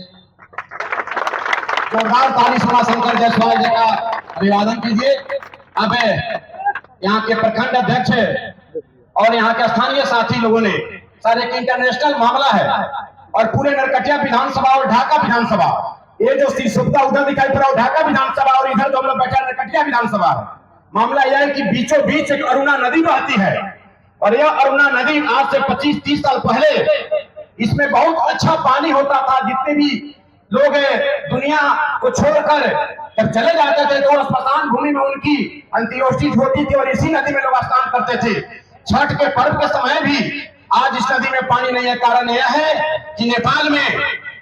S2: जोरदार ताली से उमाशंकर जायसवाल जी का अभिवादन कीजिए। अब यहाँ के प्रखंड अध्यक्ष और यहाँ के स्थानीय साथी लोगों ने, सर एक इंटरनेशनल मामला है और पूरे नरकटिया विधानसभा और ढाका विधानसभा, ये जो सुविधा उधर दिखाई पड़ा ढाका विधानसभा और इधर जो हम लोग बैठा नरकटिया विधानसभा है। मामला यह है कि बीचों बीच एक अरुणा नदी बहती है और यह अरुणा नदी आज से 25-30 साल पहले इसमें बहुत अच्छा पानी होता था। जितने भी लोग दुनिया को छोड़कर जब चले जाते थे तो स्मशान भूमि में उनकी अंत्योष्टि होती थी और इसी नदी में लोग स्नान करते थे। छठ के पर्व के समय भी आज इस नदी में पानी नहीं है। कारण यह है कि नेपाल में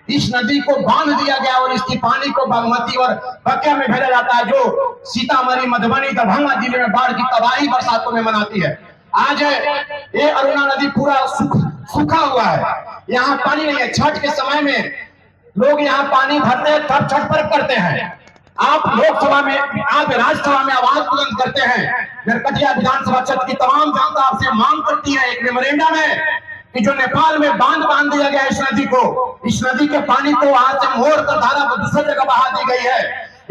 S2: इस नदी को बांध दिया गया और इसकी पानी को बागमती और बकिया में भेजा जाता है, जो सीतामढ़ी, मधुबनी, दरभंगा जिले में बाढ़ की तबाही बरसातों में मनाती है। आज ये अरुणा नदी पूरा सूखा हुआ है, यहाँ पानी नहीं है। छठ के समय में लोग यहाँ पानी भरते हैं तब छठ पर्व करते हैं। आप लोकसभा में, आप राज्यसभा में आवाज बुलंद करते हैं। नरकटिया विधानसभा क्षेत्र की तमाम जनता आपसे मांग करती है एक मेमोरेंडम है कि जो नेपाल में बांध दिया गया इस नदी को, इस नदी के पानी को आज से मोड़ कर धारा पर दूसरी जगह बहा दी गई है।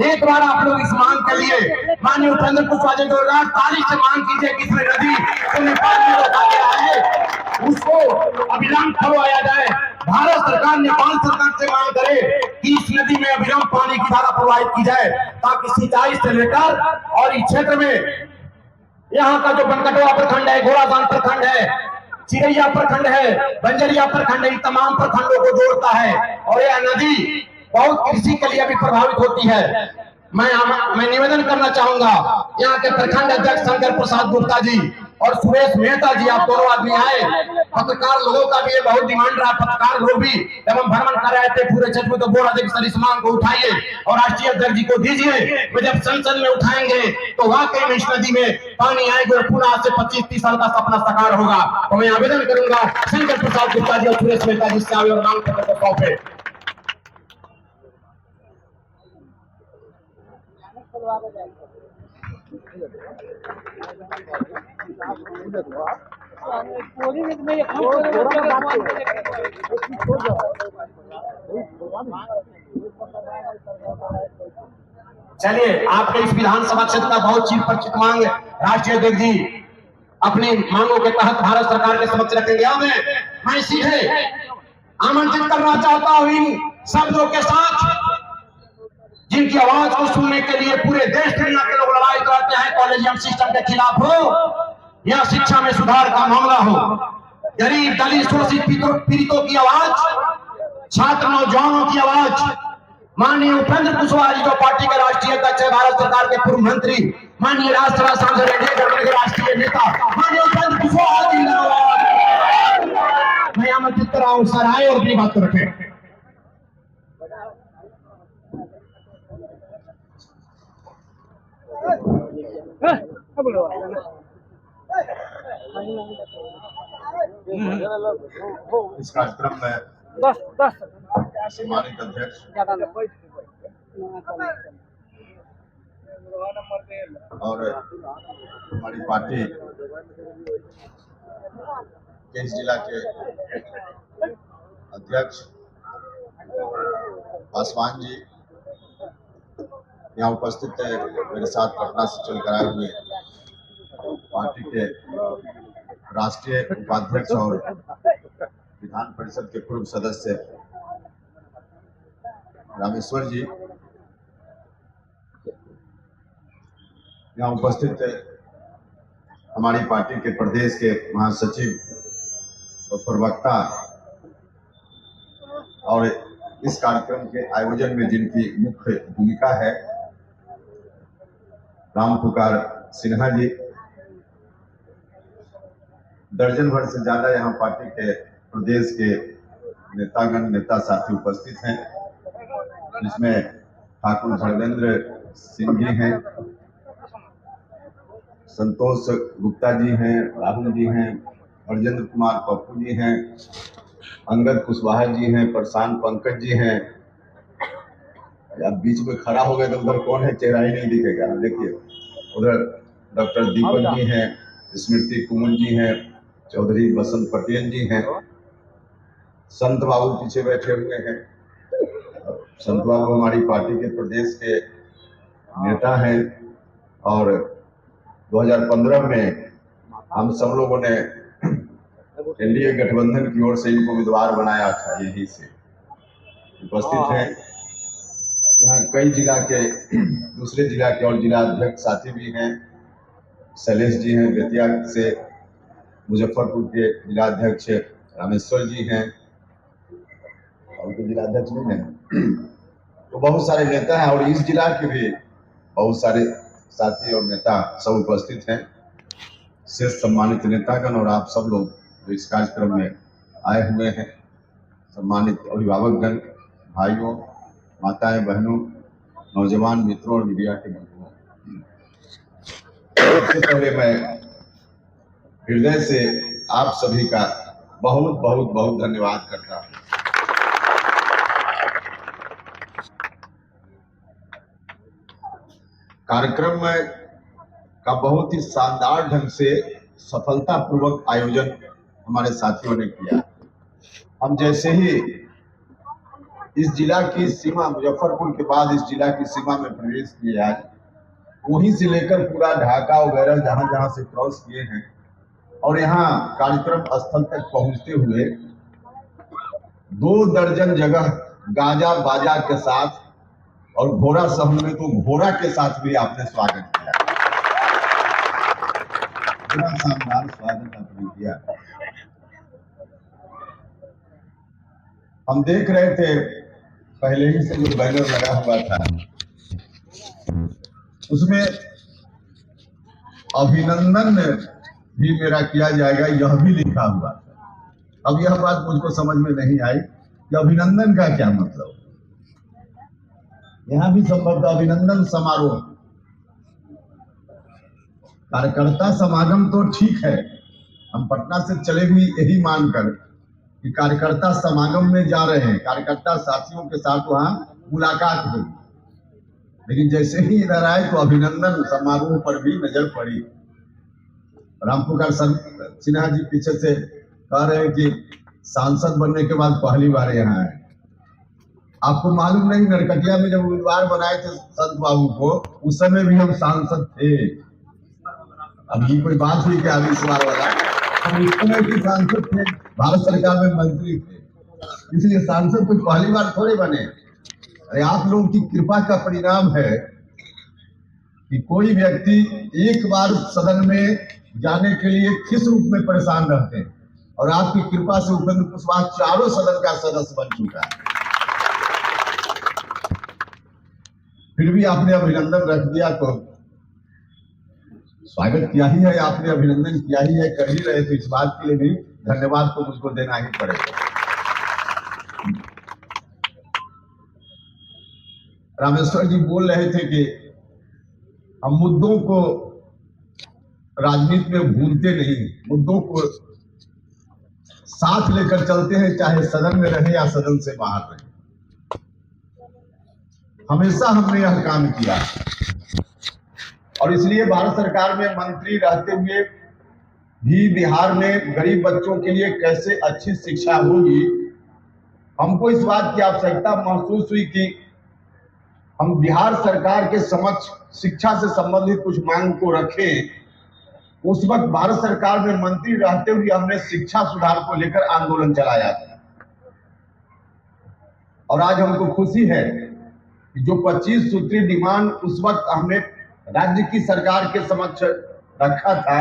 S2: एक बार आप लोग इस मांग के लिए माननीय उपेंद्र कुशवाहा जी जोरदार ताली से मांग कीजिए कि इसमें नदी जो नेपाल में रोका गया है उसको अविलंब खुलवाया जाए। भारत सरकार नेपाल सरकार से मांग करे कि इस नदी में अविलंब पानी की धारा प्रवाहित की जाए ताकि सिंचाई से लेकर और इस क्षेत्र में यहाँ का जो बनकटवा प्रखंड है, घोड़ागान प्रखंड है, चिरैया प्रखंड है, बंजरिया प्रखंड है, तमाम प्रखंडों को जोड़ता है और यह नदी बहुत कृषि के लिए भी प्रभावित होती है। मैं निवेदन करना चाहूंगा यहाँ के प्रखंड अध्यक्ष शंकर प्रसाद गुप्ता जी और सुरेश मेहता जी, आप दोनों आदमी आए। पत्रकार लोगों का भी ये बहुत डिमांड रहा, पत्रकार लोग भी एवं भ्रमण कर रहे थे पूरे क्षेत्र में, तो बोल रहे थे सर इस मांग को उठाइए और राष्ट्रीय अध्यक्ष जी को दीजिए। वे जब संसद में उठाएंगे तो वाकई में इस नदी में पानी आएगा और पुनः आज से 25-30 साल का सपना साकार होगा। तो मैं आवेदन करूंगा शंकर प्रसाद गुप्ता जी और सुरेश मेहता जी से आवे और मांग पत्र को सौंपे। चलिए, आपके इस विधानसभा क्षेत्र का बहुत चिर परिचित मांग राष्ट्रीय अध्यक्ष जी अपनी मांगों के तहत भारत सरकार के समक्ष रखेंगे। मैं सीधे आमंत्रित करना चाहता हूं इन शब्दों के साथ जिनकी आवाज को सुनने के लिए पूरे देश दुनिया के लोग लड़ाई करते हैं। कॉलेजियम सिस्टम के खिलाफ हो या शिक्षा में सुधार का मामला हो, गरीब दलित शोषित पीड़ितों की आवाज, छात्र नौजवानों की आवाज, माननीय उपेंद्र कुशवाहा जी जो पार्टी के राष्ट्रीय अध्यक्ष है, भारत सरकार के पूर्व मंत्री, माननीय राज्यसभा सांसद के राष्ट्रीय नेता माननीय उपेंद्र कुशवाहा जी मैं आमंत्रित कर रहा हूं सर, आए और अपनी बात को रखें।
S5: इस कार्यक्रम में सम्मानित अध्यक्ष और हमारी पार्टी के इस जिला के अध्यक्ष पासवान जी यहाँ उपस्थित है, मेरे साथ पटना से चल कर आए हुए पार्टी के राष्ट्रीय उपाध्यक्ष और विधान परिषद के पूर्व सदस्य रामेश्वर जी यहाँ उपस्थित है, हमारी पार्टी के प्रदेश के महासचिव और प्रवक्ता और इस कार्यक्रम के आयोजन में जिनकी मुख्य भूमिका है राम पुकार सिन्हा जी, दर्जन भर से ज्यादा यहाँ पार्टी के प्रदेश के नेतागण नेता साथी उपस्थित हैं, जिसमें ठाकुर धर्मेंद्र सिंह जी हैं, संतोष गुप्ता जी हैं, राहुल जी हैं, अर्जेंद्र कुमार पप्पू जी हैं, अंगद कुशवाहा जी हैं, प्रशांत पंकज जी हैं। अब बीच में खड़ा हो गए तो उधर कौन है, चेहरा ही नहीं दिखेगा। देखिए उधर डॉक्टर दीपक जी हैं, स्मृति कुमन जी हैं, चौधरी बसंत पटेल जी हैं, संत बाबू पीछे बैठे हुए हैं। संत बाबू हमारी पार्टी के प्रदेश के नेता हैं और 2015 में हम सब लोगों ने एनडीए गठबंधन की ओर से इनको उम्मीदवार बनाया था, यही से उपस्थित हैं। यहाँ कई जिला के दूसरे जिला के और जिला अध्यक्ष साथी भी हैं, शैलेश जी हैं बेतिया से, मुजफ्फरपुर के जिला अध्यक्ष रामेश्वर जी हैं और उनके जिला अध्यक्ष नहीं है, तो बहुत सारे नेता हैं और इस जिला के भी बहुत सारे साथी और नेता सब उपस्थित हैं। से सम्मानित नेतागण और आप सब लोग जो इस कार्यक्रम में आए हुए हैं, सम्मानित अभिभावकगण, भाइयों, माताएं, बहनों, नौजवान मित्रों और मीडिया के बंधुओं, सबसे पहले मैं हृदय से आप सभी का बहुत बहुत बहुत धन्यवाद करता हूं। कार्यक्रम में का बहुत ही शानदार ढंग से सफलतापूर्वक आयोजन हमारे साथियों ने किया। हम जैसे ही इस जिला की सीमा, मुजफ्फरपुर के बाद इस जिला की सीमा में प्रवेश किए, आज वहीं से लेकर पूरा ढाका वगैरह जहां जहां से क्रॉस किए हैं और यहाँ कार्यक्रम स्थल तक पहुंचते हुए 2 दर्जन जगह गाजा बाजा के साथ और घोड़ा समूह में तो घोड़ा के साथ भी आपने स्वागत किया, बड़ा शानदार स्वागत आपने किया। हम देख रहे थे पहले ही से जो बैनर लगा हुआ था उसमें अभिनंदन
S7: भी मेरा किया जाएगा, यह भी लिखा हुआ था। अब यह बात मुझको समझ में नहीं आई कि अभिनंदन का क्या मतलब। यहाँ भी संभवतः अभिनंदन समारोह, कार्यकर्ता समागम तो ठीक है, हम पटना से चले भी यही मानकर कि कार्यकर्ता समागम में जा रहे हैं, कार्यकर्ता साथियों के साथ वहां मुलाकात हुई, लेकिन जैसे ही इधर आए तो अभिनंदन समारोह पर भी नजर पड़ी। रामपुकार सिन्हा जी पीछे से कह रहे हैं कि सांसद बनने के बाद पहली बार यहाँ आए। आपको मालूम नहीं, नरकटिया में जब उम्मीदवार बनाए थे संत बाबू को, उस समय भी हम सांसद थे। अब ये कोई बात हुई क्या इस बार वाला, हम उस समय भी सांसद थे, भारत सरकार में मंत्री थे, इसलिए सांसद कोई पहली बार थोड़े बने। अरे आप लोगों की कृपा का परिणाम है कि कोई व्यक्ति एक बार सदन में जाने के लिए किस रूप में परेशान रहते हैं, और आपकी कृपा से उपेंद्र कुशवाहा चारों सदन का सदस्य बन चुका है। फिर भी आपने अभिनंदन रख दिया, तो स्वागत किया ही है आपने, अभिनंदन किया ही है, कर ही रहे, तो इस बात के लिए भी धन्यवाद तो मुझको देना ही पड़ेगा। रामेश्वर जी बोल रहे थे कि हम मुद्दों को राजनीति में भूलते नहीं, मुद्दों को साथ लेकर चलते हैं, चाहे सदन में रहे या सदन से बाहर रहे। हमेशा हमने यह काम किया, और इसलिए भारत सरकार में मंत्री रहते हुए भी बिहार में गरीब बच्चों के लिए कैसे अच्छी शिक्षा होगी, हमको इस बात की आवश्यकता महसूस हुई कि हम बिहार सरकार के समक्ष शिक्षा से संबंधित कुछ मांग को रखें। उस वक्त भारत सरकार में मंत्री रहते हुए हमने शिक्षा सुधार को लेकर आंदोलन चलाया था, और आज हमको खुशी है कि जो 25 सूत्री डिमांड उस वक्त हमने राज्य की सरकार के समक्ष रखा था,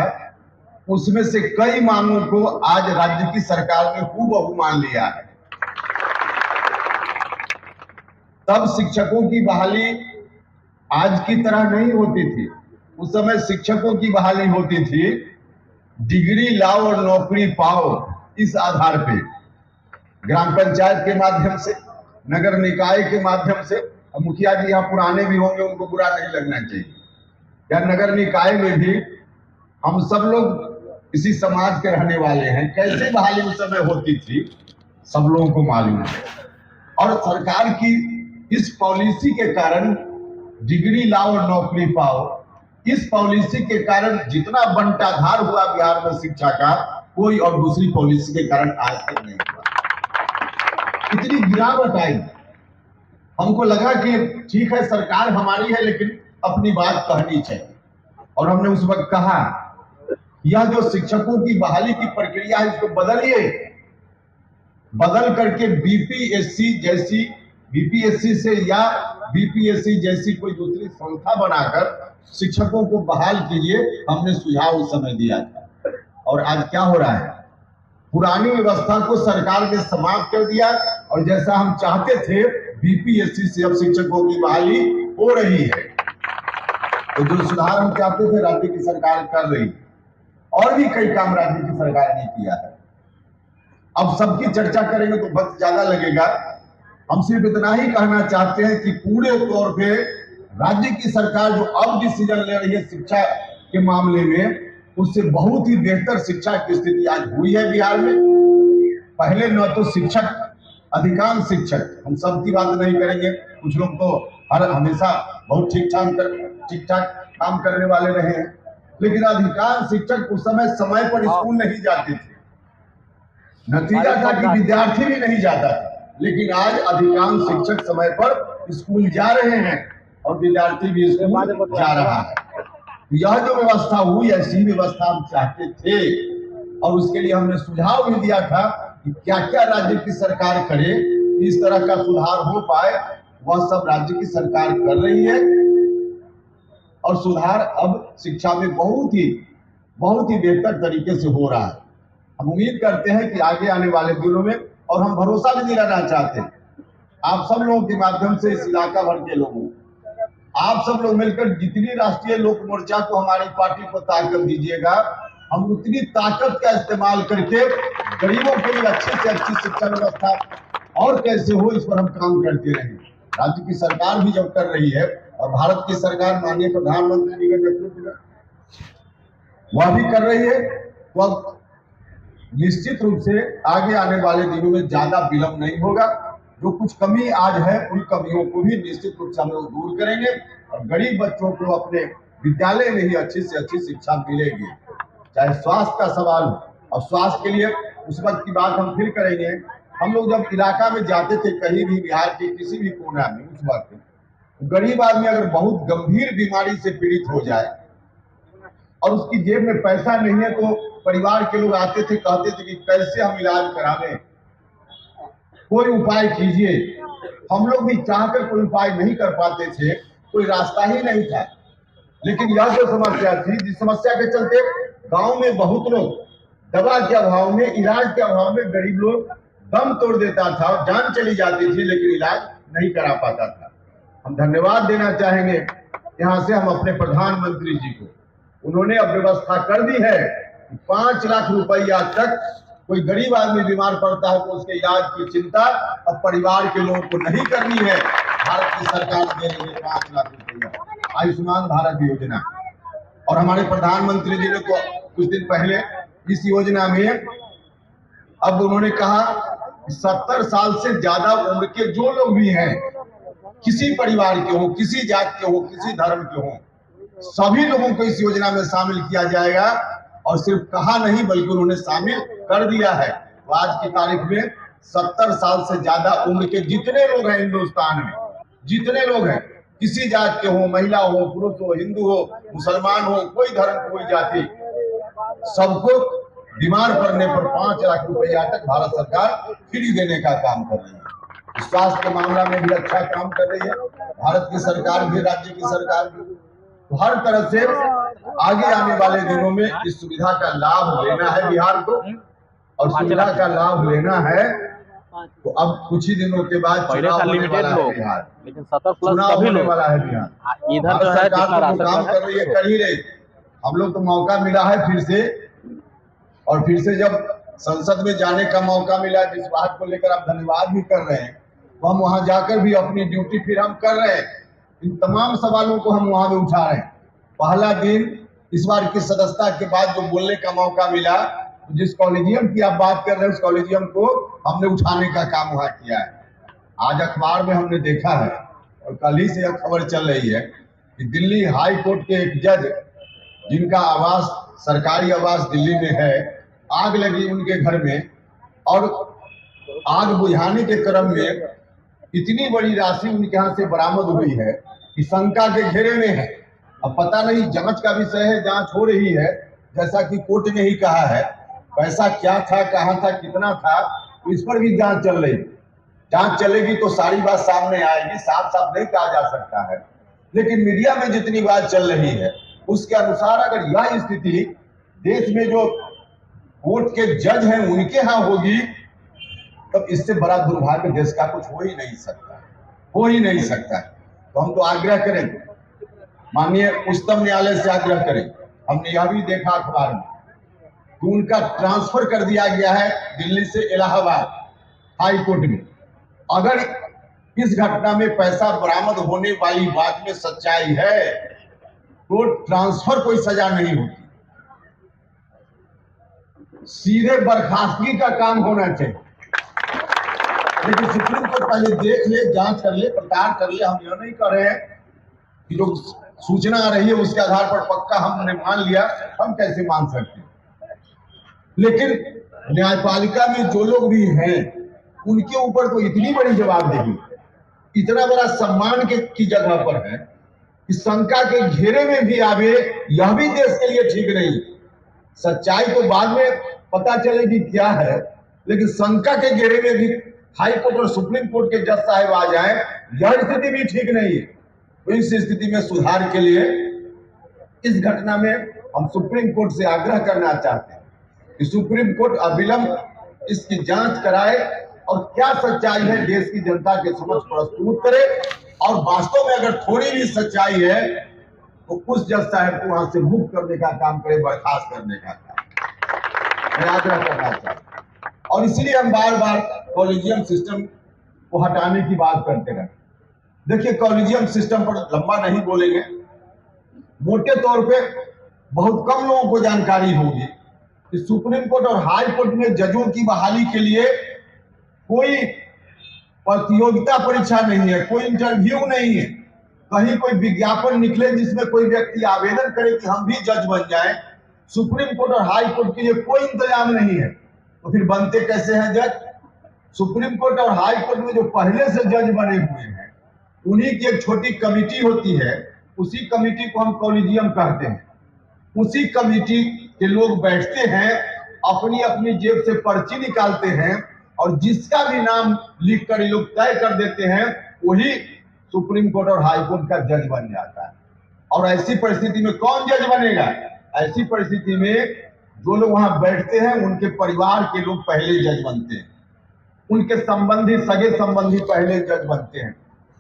S7: उसमें से कई मांगों को आज राज्य की सरकार ने हूबहू मान लिया है। तब शिक्षकों की बहाली आज की तरह नहीं होती थी, उस समय शिक्षकों की बहाली होती थी डिग्री लाओ और नौकरी पाओ, इस आधार पे ग्राम पंचायत के माध्यम से, नगर निकाय के माध्यम से। मुखिया जी यहाँ पुराने भी होंगे, उनको बुरा नहीं लगना चाहिए, या नगर निकाय में भी हम सब लोग इसी समाज के रहने वाले हैं। कैसे बहाली उस समय होती थी सब लोगों को मालूम है, और सरकार की इस पॉलिसी के कारण डिग्री लाओ और नौकरी पाओ, इस पॉलिसी के कारण जितना बंटाधार हुआ बिहार में शिक्षा का, कोई और दूसरी पॉलिसी के कारण आज तक नहीं हुआ। इतनी गिरावट आई, हमको लगा कि ठीक है सरकार हमारी है, लेकिन अपनी बात कहनी चाहिए, और हमने उस वक्त कहा यह जो शिक्षकों की बहाली की प्रक्रिया है इसको बदलिए, बदल करके बीपीएससी से या बीपीएससी जैसी कोई दूसरी संस्था बनाकर शिक्षकों को बहाल कीजिए। हमने सुझाव उस समय दिया था, और आज क्या हो रहा है, पुरानी व्यवस्था को सरकार ने समाप्त कर दिया, और जैसा हम चाहते थे बीपीएससी से अब शिक्षकों की बहाली हो रही है। तो जो सुधार हम चाहते थे राज्य की सरकार कर रही, और भी कई काम राज्य की सरकार ने किया है। अब सबकी चर्चा करेंगे तो वक्त ज्यादा लगेगा, हम सिर्फ इतना ही कहना चाहते हैं कि पूरे तौर पे राज्य की सरकार जो अब डिसीजन ले रही है शिक्षा के मामले में, उससे बहुत ही बेहतर शिक्षा की स्थिति आज हुई है बिहार में। पहले न तो शिक्षक, अधिकांश शिक्षक, हम सबकी बात नहीं करेंगे, कुछ लोग तो हमेशा बहुत ठीक ठाक काम करने वाले रहे हैं, लेकिन अधिकांश शिक्षक उस समय पर स्कूल नहीं जाते थे। नतीजा था कि विद्यार्थी भी नहीं जाता था, लेकिन आज अधिकांश शिक्षक समय पर स्कूल जा रहे हैं और विद्यार्थी भी स्कूल जा रहा है। यह जो व्यवस्था हुई, ऐसी व्यवस्था हम चाहते थे, और उसके लिए हमने सुझाव भी दिया था कि क्या क्या राज्य की सरकार करे इस तरह का सुधार हो पाए। वह सब राज्य की सरकार कर रही है, और सुधार अब शिक्षा में बहुत ही बेहतर तरीके से हो रहा है। हम उम्मीद करते हैं कि आगे आने वाले दिनों में, और हम भरोसा भी दिलाना चाहते हैं आप सब लोगों के माध्यम से, इस इलाका भर के लोगों, आप सब लोग मिलकर जितनी राष्ट्रीय लोक मोर्चा को हमारी पार्टी को ताकत दीजिएगा, हम उतनी ताकत का इस्तेमाल करके गरीबों के लिए अच्छी से अच्छी शिक्षा व्यवस्था और कैसे हो, इस पर हम काम करते रहेंगे। राज्य की सरकार भी जब कर रही है और भारत की सरकार माननीय प्रधानमंत्री जी के नेतृत्व में वह भी कर रही है, तो अब निश्चित रूप से आगे आने वाले दिनों में ज्यादा विलंब नहीं होगा। जो कुछ कमी आज है उन कमियों को भी निश्चित रूप से हम लोग दूर करेंगे और गरीब बच्चों को अपने विद्यालय में ही अच्छी से अच्छी शिक्षा मिलेगी। चाहे स्वास्थ्य का सवाल हो, और स्वास्थ्य के लिए उस वक्त की बात हम फिर करेंगे। हम लोग जब इलाका में जाते थे कहीं भी बिहार के किसी भी कोना में, उस वक्त गरीब आदमी अगर बहुत गंभीर बीमारी से पीड़ित हो जाए और उसकी जेब में पैसा नहीं है तो परिवार के लोग आते थे, कहते थे कि कैसे हम इलाज करावें, कोई उपाय कीजिए। हम लोग भी चाहकर कोई उपाय नहीं कर पाते थे, कोई रास्ता ही नहीं था। लेकिन यह जो समस्या थी, जिस समस्या के चलते गांव में बहुत लोग दवा के अभाव में, इलाज के अभाव में गरीब लोग दम तोड़ देता था, जान चली जाती थी, लेकिन इलाज नहीं करा पाता था। हम धन्यवाद देना चाहेंगे यहाँ से हम अपने प्रधानमंत्री जी को। उन्होंने अब व्यवस्था कर दी है कि 5 लाख रुपया तक कोई गरीब आदमी बीमार पड़ता है तो उसके इलाज की चिंता अब परिवार के लोगों को नहीं करनी है। भारत की सरकार दे रही है 5 लाख रुपया आयुष्मान भारत योजना। और हमारे प्रधानमंत्री जी ने तो कुछ दिन पहले इस योजना में अब उन्होंने कहा 70 साल से ज्यादा उम्र के जो लोग भी हैं, किसी परिवार के हो, किसी जात के हो, किसी धर्म के हो, सभी लोगों को इस योजना में शामिल किया जाएगा। और सिर्फ कहा नहीं बल्कि उन्होंने शामिल कर दिया है। तो आज की तारीख में 70 साल से ज्यादा उम्र के जितने लोग हैं हिंदुस्तान में, जितने लोग हैं, किसी जात के हो, महिला हो, पुरुष हो, हिंदू हो, मुसलमान हो, कोई धर्म कोई जाति, सबको बीमार पड़ने पर 5 लाख रुपया तक भारत सरकार फ्री देने का काम कर रही है। स्वास्थ्य के मामला में भी अच्छा काम कर रही है भारत की सरकार भी, राज्य की सरकार भी। तो हर तरह से आगे आने वाले दिनों में इस सुविधा का लाभ लेना है बिहार को, और सुविधा का लाभ लेना है तो अब कुछ ही दिनों के बाद चुनाव होने वाला है बिहार,
S3: लेकिन 70 प्लस
S7: चुनाव
S3: सभी
S7: होने
S3: लोग
S7: वाला है बिहार।
S3: इधर जो है
S7: सरकार
S3: जितना
S7: तो
S3: राशन
S7: काम कर रही है, कर ही रही। हम लोग तो मौका मिला है फिर से, और फिर से जब संसद में जाने का मौका मिला, जिस बात को लेकर आप धन्यवाद भी कर रहे हैं, तो हम वहां जाकर भी अपनी ड्यूटी फिर हम कर रहे हैं। इन तमाम सवालों को हम वहां में उठा रहे हैं। पहला दिन इस बार की सदस्यता के बाद जो बोलने का मौका मिला, जिस कॉलेजियम की आप बात कर रहे हैं उस कॉलेजियम को हमने उठाने का काम वहां किया है। आज अखबार में हमने देखा है और कल ही से यह खबर चल रही है कि दिल्ली हाई कोर्ट के एक जज, जिनका आवास सरकारी आवास दिल्ली में है, आग लगी उनके घर में और आग बुझाने के क्रम में इतनी बड़ी राशि उनके यहाँ से बरामद हुई है कि शंका के घेरे में है। अब पता नहीं, जांच का विषय है, जांच हो रही है, जैसा कि कोर्ट ने ही कहा है। पैसा क्या था, कहाँ था, कितना था, तो इस पर भी जांच चल रही है। जांच चलेगी तो सारी बात सामने आएगी, साफ साफ नहीं कहा जा सकता है। लेकिन मीडिया में जितनी बात चल रही है उसके अनुसार अगर यह स्थिति देश में जो कोर्ट के जज हैं उनके यहाँ होगी, तब इससे बड़ा दुर्भाग्य देश का कुछ हो ही नहीं सकता, हो ही नहीं सकता। तो हम तो आग्रह करेंगे, माननीय उच्चतम न्यायालय से आग्रह करें। हमने यह भी देखा अखबार में कि उनका ट्रांसफर कर दिया गया है दिल्ली से इलाहाबाद हाई कोर्ट में। अगर इस घटना में पैसा बरामद होने वाली बात में सच्चाई है तो ट्रांसफर कोई सजा नहीं होती, सीधे बर्खास्तगी का काम होना चाहिए। लेकिन सुप्रीम कोर्ट पहले देख ले, जांच कर ले, पड़ताल कर ले। हम यह नहीं कर रहे हैं कि जो सूचना आ रही है उसके आधार पर पक्का हमने मान लिया, हम कैसे मान सकते हैं। लेकिन न्यायपालिका में जो लोग भी हैं उनके ऊपर तो इतनी बड़ी जवाबदेही, इतना बड़ा सम्मान की जगह पर है कि शंका के घेरे में भी आवे, यह भी देश के लिए ठीक नहीं। सच्चाई तो बाद में पता चलेगी क्या है, लेकिन शंका के घेरे में भी हाई कोर्ट और सुप्रीम कोर्ट के जज साहब आ जाए, यह स्थिति भी ठीक नहीं है। तो इस स्थिति में सुधार के लिए इस घटना में हम सुप्रीम कोर्ट से आग्रह करना चाहते हैं कि सुप्रीम कोर्ट अविलंब इसकी जांच कराए और क्या सच्चाई है देश की जनता के समक्ष प्रस्तुत करे, और वास्तव में अगर थोड़ी भी सच्चाई है तो उस जज साहब को वहां से मुक्त करने का काम करे, बर्खास्त करने का काम। मैं आग्रह करना चाहता हूं। और इसलिए हम बार बार कॉलेजियम सिस्टम को हटाने की बात करते रहे। देखिए, कॉलेजियम सिस्टम पर लंबा नहीं बोलेंगे, मोटे तौर पे बहुत कम लोगों को जानकारी होगी कि सुप्रीम कोर्ट और हाई कोर्ट में जजों की बहाली के लिए कोई प्रतियोगिता परीक्षा नहीं है, कोई इंटरव्यू नहीं है, कहीं कोई विज्ञापन निकले जिसमें कोई व्यक्ति आवेदन करे कि हम भी जज बन जाएं। सुप्रीम कोर्ट और हाई कोर्ट के लिए कोई इंतजाम नहीं है, तो फिर बनते कैसे हैं जज? सुप्रीम कोर्ट और हाई कोर्ट में जो पहले से जज बने हुए हैं उन्हीं की एक छोटी कमिटी होती है, उसी कमिटी को हम कॉलेजियम कहते हैं। उसी कमिटी के लोग बैठते हैं, अपनी अपनी जेब से पर्ची निकालते हैं और जिसका भी नाम लिख कर ये लोग तय कर देते हैं वही सुप्रीम कोर्ट और हाई कोर्ट का जज बन जाता है। और ऐसी परिस्थिति में कौन जज बनेगा? ऐसी परिस्थिति में जो लोग वहां बैठते हैं उनके परिवार के लोग पहले जज बनते हैं, उनके संबंधी सगे संबंधी पहले जज बनते हैं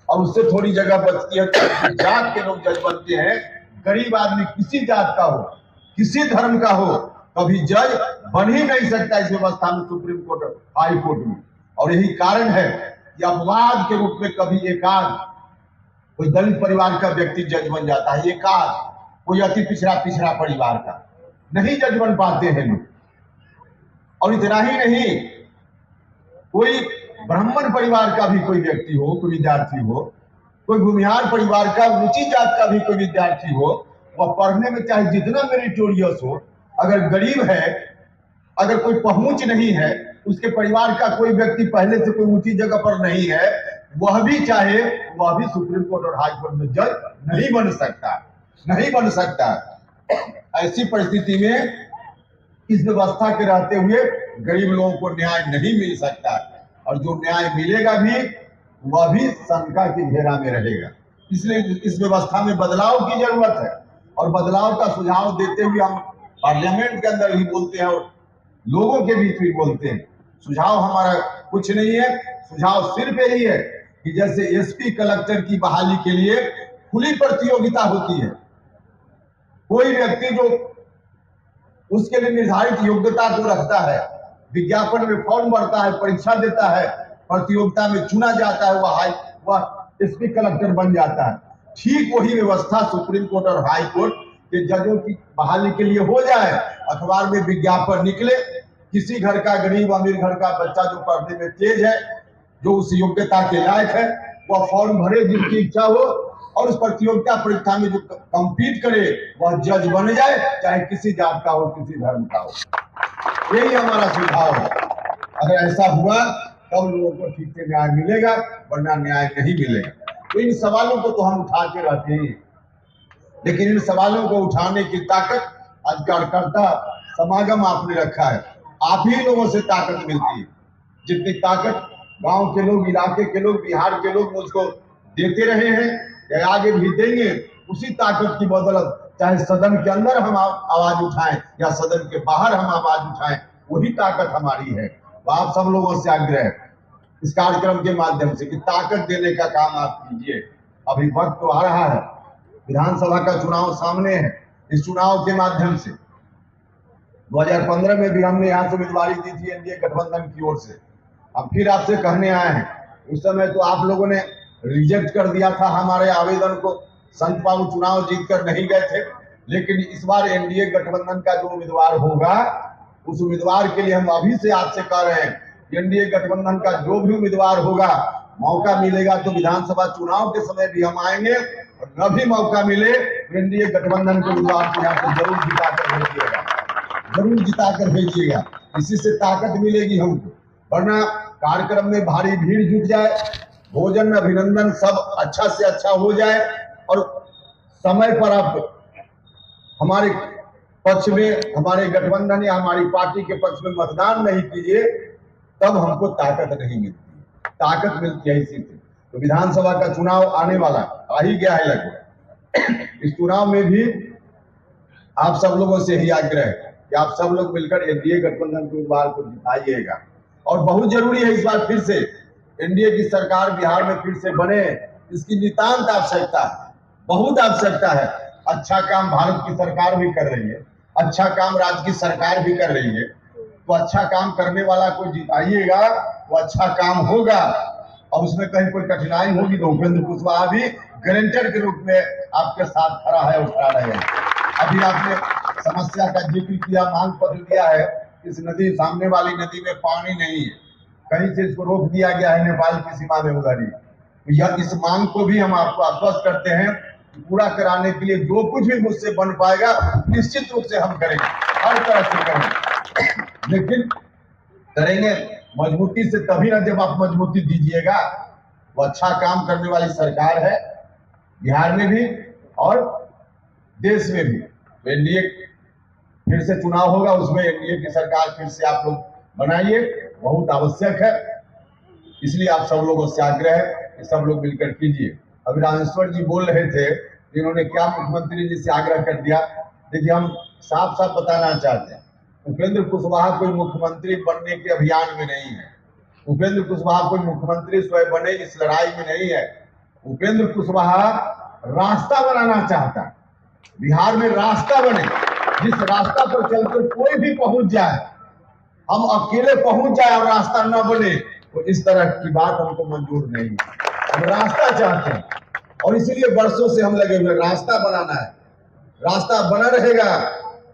S7: और उससे थोड़ी जगह बचती है तो जात के लोग जज बनते हैं। गरीब आदमी किसी जात का हो, किसी धर्म का हो, कभी जज बन ही नहीं सकता इस व्यवस्था में, सुप्रीम कोर्ट और हाई कोर्ट में। और यही कारण है कि अपवाद के रूप में कभी एकाध कोई दलित परिवार का व्यक्ति जज बन जाता है, एकाध कोई अति पिछड़ा परिवार का नहीं जज बन पाते हैं लोग। और इतना ही नहीं, कोई ब्राह्मण परिवार का भी कोई व्यक्ति हो, कोई विद्यार्थी हो, कोई भूमिहार परिवार का ऊंची जात का भी कोई विद्यार्थी हो, वह पढ़ने में चाहे जितना मेरिटोरियस हो, अगर गरीब है, अगर कोई पहुंच नहीं है, उसके परिवार का कोई व्यक्ति पहले से कोई ऊंची जगह पर नहीं है, वह भी चाहे वह भी सुप्रीम कोर्ट और हाई कोर्ट में जज नहीं बन सकता, नहीं बन सकता। ऐसी परिस्थिति में इस व्यवस्था के रहते हुए गरीब लोगों को न्याय नहीं मिल सकता और जो न्याय मिलेगा भी वह भी शंका के घेरा में रहेगा। इसलिए इस व्यवस्था में बदलाव की जरूरत है और बदलाव का सुझाव देते हुए हम पार्लियामेंट के अंदर भी बोलते हैं और लोगों के बीच भी बोलते हैं। सुझाव हमारा कुछ नहीं है, सुझाव सिर्फ यही है कि जैसे एसपी कलेक्टर की बहाली के लिए खुली प्रतियोगिता होती है, कोई व्यक्ति जो उसके लिए निर्धारित योग्यता को रखता है, विज्ञापन में फॉर्म भरता है, परीक्षा देता है, प्रतियोगिता में चुना जाता है, वह एसपी कलेक्टर बन जाता है। ठीक वही व्यवस्था सुप्रीम कोर्ट और हाई कोर्ट के जजों की बहाली के लिए हो जाए। अखबार में विज्ञापन निकले, किसी घर का गरीब अमीर घर का बच्चा जो पढ़ने में तेज है, जो उस योग्यता के लायक है, वह फॉर्म भरे जिसकी इच्छा हो और उस प्रतियोगिता परीक्षा में जो कंपीट करे वह जज बन जाए, चाहे किसी जात का हो, किसी धर्म का हो। यही हमारा सुझाव है। अगर ऐसा हुआ तब लोगों को ठीक से न्याय मिलेगा, वरना न्याय नहीं मिलेगा। तो इन सवालों को तो हम उठाते रहते हैं, लेकिन इन सवालों को उठाने की ताकत आज कार्यकर्ता समागम आपने रखा है। आप ही लोगों से ताकत मिलती है। जितनी ताकत गांव के लोग, इलाके के लोग, बिहार के लोग मुझको देते रहे हैं या आगे भी देंगे, उसी ताकत की बदौलत चाहे सदन के अंदर हम आवाज उठाएं या सदन के बाहर हम आवाज उठाएं, वही ताकत हमारी है। तो आप सब लोगों से आग्रह है इस कार्यक्रम के माध्यम से कि ताकत देने का काम आप कीजिए। अभी वक्त तो आ रहा है, विधानसभा का चुनाव सामने है। इस चुनाव के माध्यम से 2015 में भी हमने यहाँ से उम्मीदवारी दी थी एनडीए गठबंधन की ओर से। अब फिर आपसे कहने आए हैं, उस समय तो आप लोगों ने रिजेक्ट कर दिया था हमारे आवेदन को, संत बाबू चुनाव जीत कर नहीं गए थे। लेकिन इस बार एनडीए गठबंधन का जो उम्मीदवार होगा, उस उम्मीदवार के लिए हम अभी से आपसे कह रहे हैं, एनडीए गठबंधन का जो भी उम्मीदवार होगा, मौका मिलेगा तो विधानसभा चुनाव के समय भी हम आएंगे, और न भी मौका मिले एनडीए गठबंधन के उम्मीदवार को यहाँ से जरूर जिताकर भेजिएगा, जरूर जिताकर भेजिएगा। इसी से ताकत मिलेगी हमको। वरना कार्यक्रम में भारी भीड़ जुट जाए, भोजन, अभिनंदन सब अच्छा से अच्छा हो जाए और समय पर आप हमारे पक्ष में, हमारे गठबंधन या हमारी पार्टी के पक्ष में मतदान नहीं कीजिए, तब हमको ताकत नहीं मिलती। ताकत मिलती है इसी से। तो विधानसभा का चुनाव आने वाला आ ही गया है लगभग। इस चुनाव में भी आप सब लोगों से ही आग्रह है कि आप सब लोग मिलकर एनडीए गठबंधन के उम्मीदवार को जिताइएगा। और बहुत जरूरी है इस बार फिर से एनडीए की सरकार बिहार में फिर से बने, इसकी नितांत आवश्यकता है, बहुत आवश्यकता है। अच्छा काम भारत की सरकार भी कर रही है, अच्छा काम राज्य की सरकार भी कर रही है। तो अच्छा काम करने वाला को जिताइएगा, वो अच्छा काम होगा। और उसमें कहीं कोई कठिनाई होगी तो उपेंद्र कुशवाहा भी गारंटर के रूप में आपके साथ खड़ा है और खड़ा रहेगा। अभी आपने समस्या का जिक्र किया, मांग पत्र दिया है। इस नदी, सामने वाली नदी में पानी नहीं है, कहीं से इसको रोक दिया गया है नेपाल की सीमा में उधर ही। यह इस मांग को भी हम आपको आश्वस्त करते हैं, पूरा कराने के लिए जो कुछ भी मुझसे बन पाएगा निश्चित रूप से हम करेंगे, हर तरह से करेंगे। लेकिन करेंगे मजबूती से तभी ना जब आप मजबूती दीजिएगा। वो अच्छा काम करने वाली सरकार है बिहार में भी और देश में भी। एनडीए फिर से चुनाव होगा, उसमें एनडीए की सरकार फिर से आप लोग बनाइए, बहुत आवश्यक है। इसलिए आप सब लोगों से आग्रह है कि सब लोग मिलकर कीजिए। अभी रामेश्वर जी बोल रहे थे, इन्होंने क्या मुख्यमंत्री जी से आग्रह कर दिया। देखिए, हम साफ साफ बताना चाहते हैं, उपेंद्र कुशवाहा कोई मुख्यमंत्री बनने के अभियान में नहीं है। उपेंद्र कुशवाहा कोई मुख्यमंत्री स्वयं बने इस लड़ाई में नहीं है। उपेंद्र कुशवाहा रास्ता बनाना चाहता है, बिहार में रास्ता बने, जिस रास्ता पर चलकर कोई भी पहुंच जाए। हम अकेले पहुंच जाए और रास्ता न बने, तो इस तरह की बात हमको मंजूर नहीं है। हम रास्ता चाहते हैं और इसीलिए वर्षों से हम लगे हुए, रास्ता बनाना है। रास्ता बना रहेगा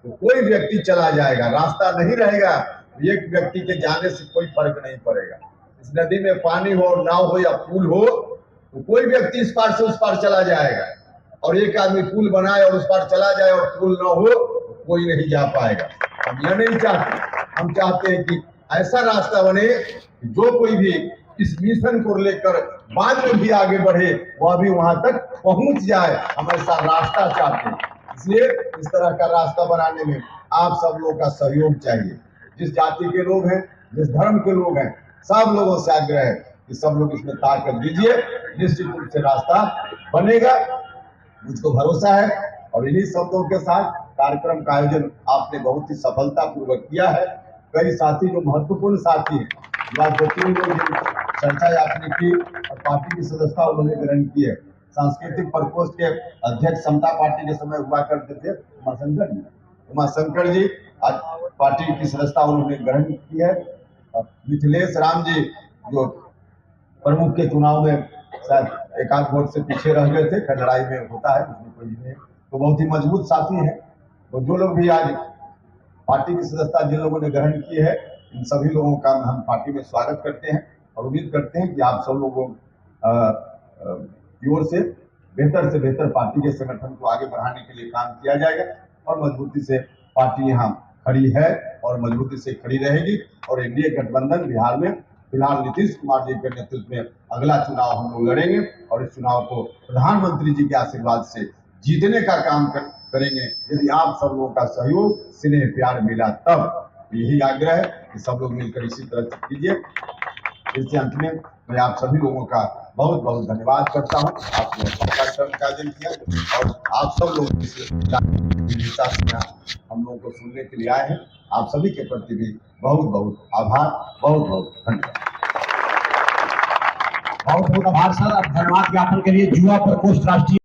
S7: तो कोई व्यक्ति चला जाएगा, रास्ता नहीं रहेगा तो एक व्यक्ति के जाने से कोई फर्क नहीं पड़ेगा। इस नदी में पानी हो, नाव हो या पुल हो, तो कोई व्यक्ति इस पार से उस पार चला जाएगा। और एक आदमी पुल बनाए और उस पार चला जाए और पुल न हो, तो कोई नहीं जा पाएगा। हम यह नहीं चाहते। हम चाहते हैं कि ऐसा रास्ता बने कि जो कोई भी इस मिशन को लेकर बाद में भी आगे बढ़े, वह भी वहां तक पहुंच जाए। हम ऐसा रास्ता चाहते हैं। इसलिए इस तरह का रास्ता बनाने में आप सब लोगों का सहयोग चाहिए। जिस जाति के लोग हैं, जिस धर्म के लोग हैं, सब लोगों से आग्रह है कि सब लोग इसमें ताकत दीजिए। निश्चित रूप से रास्ता बनेगा, मुझको भरोसा है। और इन्हीं शब्दों के साथ कार्यक्रम का आयोजन आपने बहुत ही सफलतापूर्वक किया है। कई साथी जो महत्वपूर्ण साथी हैं, दो तीन लोग चर्चा आपने की और पार्टी की सदस्यता उन्होंने ग्रहण की है। सांस्कृतिक प्रकोष्ठ के अध्यक्ष समता पार्टी के समय हुआ करते थे उमाशंकर जी, आज पार्टी की सदस्यता उन्होंने ग्रहण की है। मिथिलेश राम जी जो प्रमुख के चुनाव में शायद एक आध वोट से पीछे रह गए थे, लड़ाई में होता है, उसमें कोई नहीं, तो बहुत ही मजबूत साथी है। तो जो लोग भी आज पार्टी की सदस्यता जिन लोगों ने ग्रहण की है, इन सभी लोगों का हम पार्टी में स्वागत करते हैं और उम्मीद करते हैं कि आप सब लोगों की ओर से बेहतर पार्टी के संगठन को आगे बढ़ाने के लिए काम किया जाएगा। और मजबूती से पार्टी यहाँ खड़ी है और मजबूती से खड़ी रहेगी। और एनडीए गठबंधन बिहार में फिलहाल नीतीश कुमार जी के नेतृत्व में अगला चुनाव हम लोग लड़ेंगे और इस चुनाव को प्रधानमंत्री जी के आशीर्वाद से जीतने का काम करेंगे। यदि आप सब लोगों का सहयोग, स्नेह, प्यार मिला तब। यही आग्रह है कि सब लोग मिलकर इसी तरह कीजिए। इसके अंत में मैं आप सभी लोगों का बहुत बहुत धन्यवाद करता हूँ। आपने कार्यक्रम का आयोजन किया और आप सब लोग हम लोगों को सुनने के लिए आए हैं। आप सभी के प्रति भी बहुत बहुत आभार, बहुत बहुत धन्यवाद।
S2: बहुत बहुत आभार सर। अब धन्यवाद ज्ञापन के लिए युवा प्रकोष्ठ राष्ट्रीय